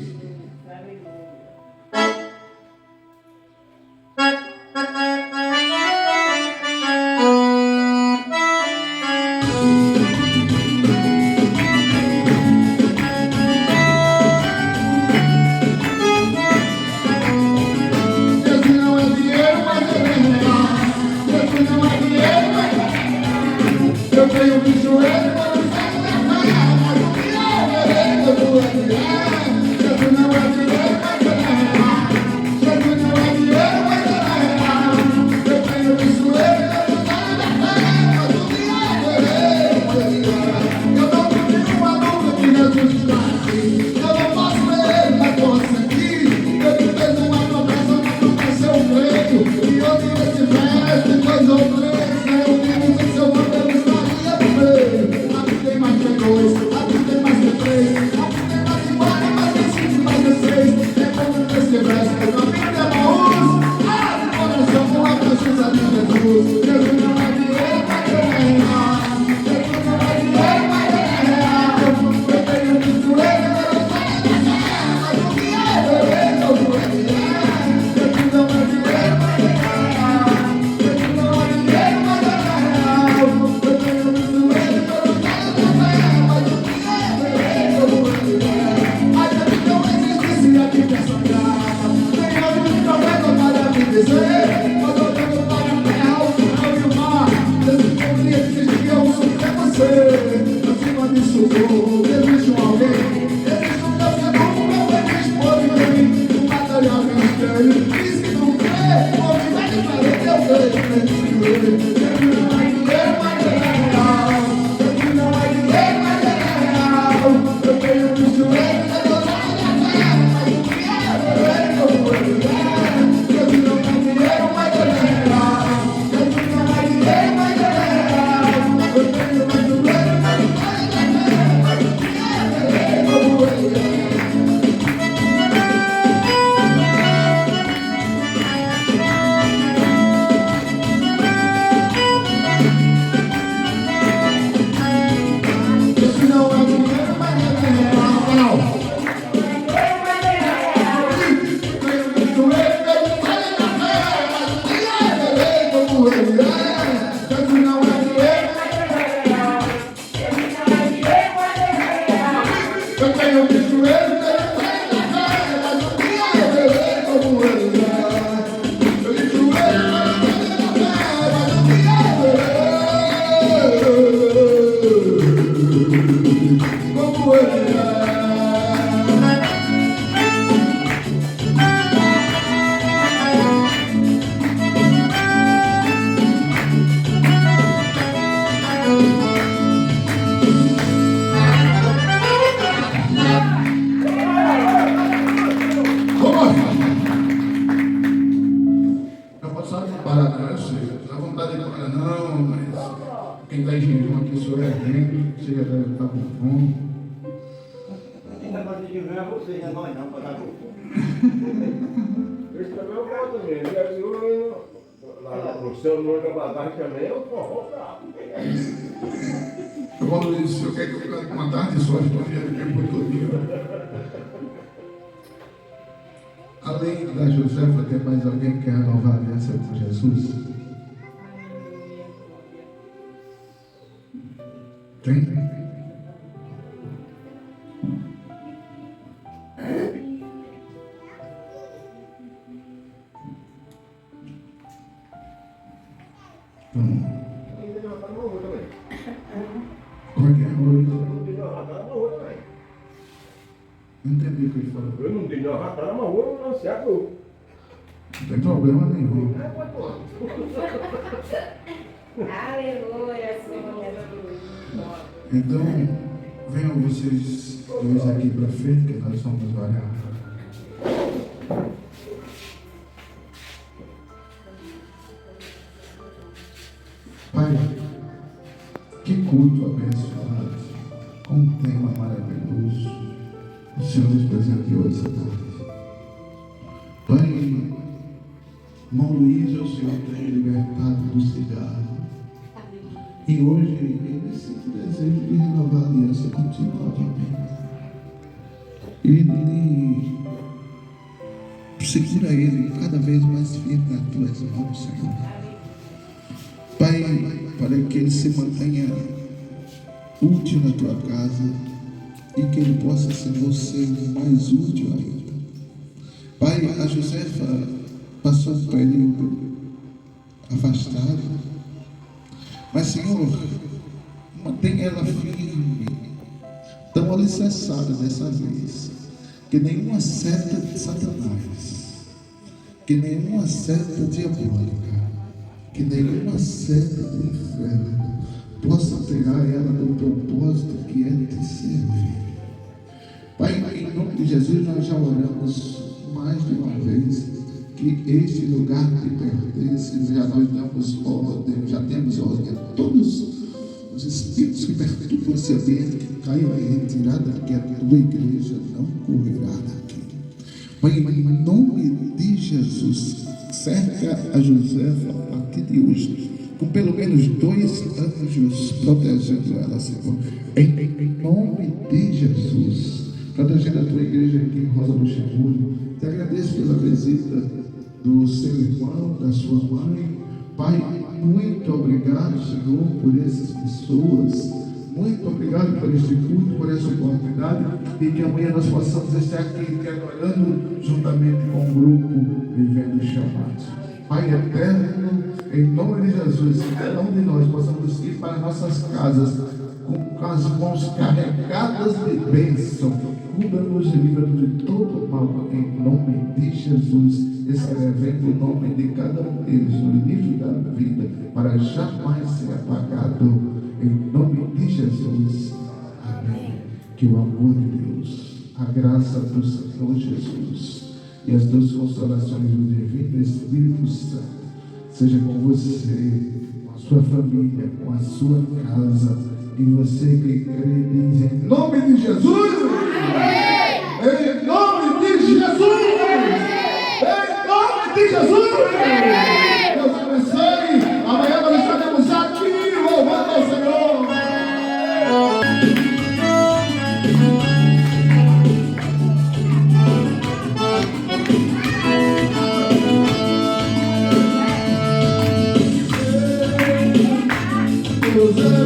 Eu tenho que joelho para não sair da praia, mas o que eu vou Jesus não é dinheiro, mas ele é real. Jesus não é dinheiro, mas ele é real. Eu tenho que joelho para não sair da praia, mas o que eu não tenho uma dúvida que Jesus está aqui. Eu não posso ver ele, mas posso sentir. Ele fez uma promessa eu creio. E onde ele estiver, depois eu creio. Eu digo que seu nome aqui tem mais que dois, aqui tem mais que três, aqui tem mais que quatro, mais que cinco, mais que seis. É como Deus quebrasse, eu não tenho Emaús. Abre o coração com a presença de Jesus. Jesus não é dinheiro, mas ele é real. Jesus não é dinheiro, mas ele é real. Eu tenho que joelho, eu não saio da terra, mas o que é beleza, eu vou enviar. Jesus não é dinheiro, mas ele é real. Jesus não é dinheiro, mas ele é real. Eu tenho que joelho. Acima disso, existe alguém, existe um caminho, um material mistério. Diz que não crê, homem vai diferente, eu creio. Jesus não é dinheiro, mas ele é real. Jesus não é dinheiro, mas ele é real. Eu tenho que joelho, eu não saio da terra, mas o que é beleza, eu vou enviar. Jesus não é dinheiro, mas ele é real. Jesus não é dinheiro, mas ele é real. Eu tenho que joelho, eu não saio da terra, mas o que é beleza, eu vou enviar. Isso não é dinheiro, mas ele é real. Tenho que joelho, eu não saio da terra, mas o que é beleza, eu vou enviar. Jesus não é dinheiro, mas ele é real. Eu tenho que joelho, eu não saio da terra, mas o que é beleza, eu vou enviar. Eu de joelho, eu não saio da terra, mas o que é beleza, como ele é. Vamos! Eu posso só parar, não, eu sei. Dá vontade de parar, não, mas quem está em jejum aqui sou é gente, você já deve estar com fome. Esse negócio de jejum é você, não é nós não, para dar com fome. Esse também eu falo também. E aí, lá no céu, no olho da bagagem também, eu forró bravo. Eu quando disse, eu quero que eu fique uma tarde só, estou vendo que é muito dia. Além da Josefa, tem mais alguém que quer renovar a aliança com Jesus? Tem? Ainda já tá numa rua também. Qualquer coisa. Eu não tenho uma ratada na rua também. Não entendi o que ele falou. Eu não tenho uma ratada na rua, não se abriu. Não tem problema nenhum. É, pode tomar. Aleluia, Senhor. Então, venham vocês dois aqui para frente, que nós vamos orar. Pai, que culto abençoado, com um tema maravilhoso. O Senhor nos presenteou essa tarde. Pai, irmão Luiz, o Senhor tem libertado do cigarro. E hoje ele sente o desejo de renovar a aliança contigo novamente. Ele segura ele cada vez mais firme nas tuas mãos, Senhor. Pai, para que ele se mantenha útil na tua casa e que ele possa ser você mais útil ainda. Pai, a Josefa passou um período afastada, mas, Senhor, mantém ela firme, tão alicerçada dessa vez, que nenhuma seta de Satanás, que nenhuma seta diabólica, que nenhuma seta do inferno possa pegar ela do propósito que é te servir. Pai, em nome de Jesus, nós já oramos mais de uma vez que este lugar que pertence, já nós damos ordem, já temos ordem a todos os espíritos que perturbam esse ambiente, que caiam em retirada, que a tua igreja não correrá daqui. Pai, em nome de Jesus, cerca a Josefa a partir de hoje, com pelo menos 2 anjos protegendo ela, Senhor. Em nome de Jesus, protegendo a tua igreja aqui em Rosa Luxemburgo. Te agradeço pela visita do seu irmão, da sua mãe. Pai, muito obrigado, Senhor, por essas pessoas. Muito obrigado por este culto, por essa oportunidade, e que amanhã nós possamos estar aqui te adorando juntamente com o grupo Vivendo os Chamados. Pai eterno, em nome de Jesus, que cada um de nós possamos ir para nossas casas com as mãos carregadas de bênção. Cubra-nos e livra-nos de todo mal, em nome de Jesus, escrevendo o nome de cada um deles no livro da vida, para jamais ser apagado, em nome de Jesus. Amém. Que o amor de Deus, a graça do Senhor Jesus e as duas consolações do Divino Espírito Santo seja com você, com a sua família, com a sua casa, e você que crê diz em nome de Jesus. Em nome de Jesus! Em nome de Jesus! Deus abençoe! Amanhã nós estaremos aqui louvando ao Senhor! Deus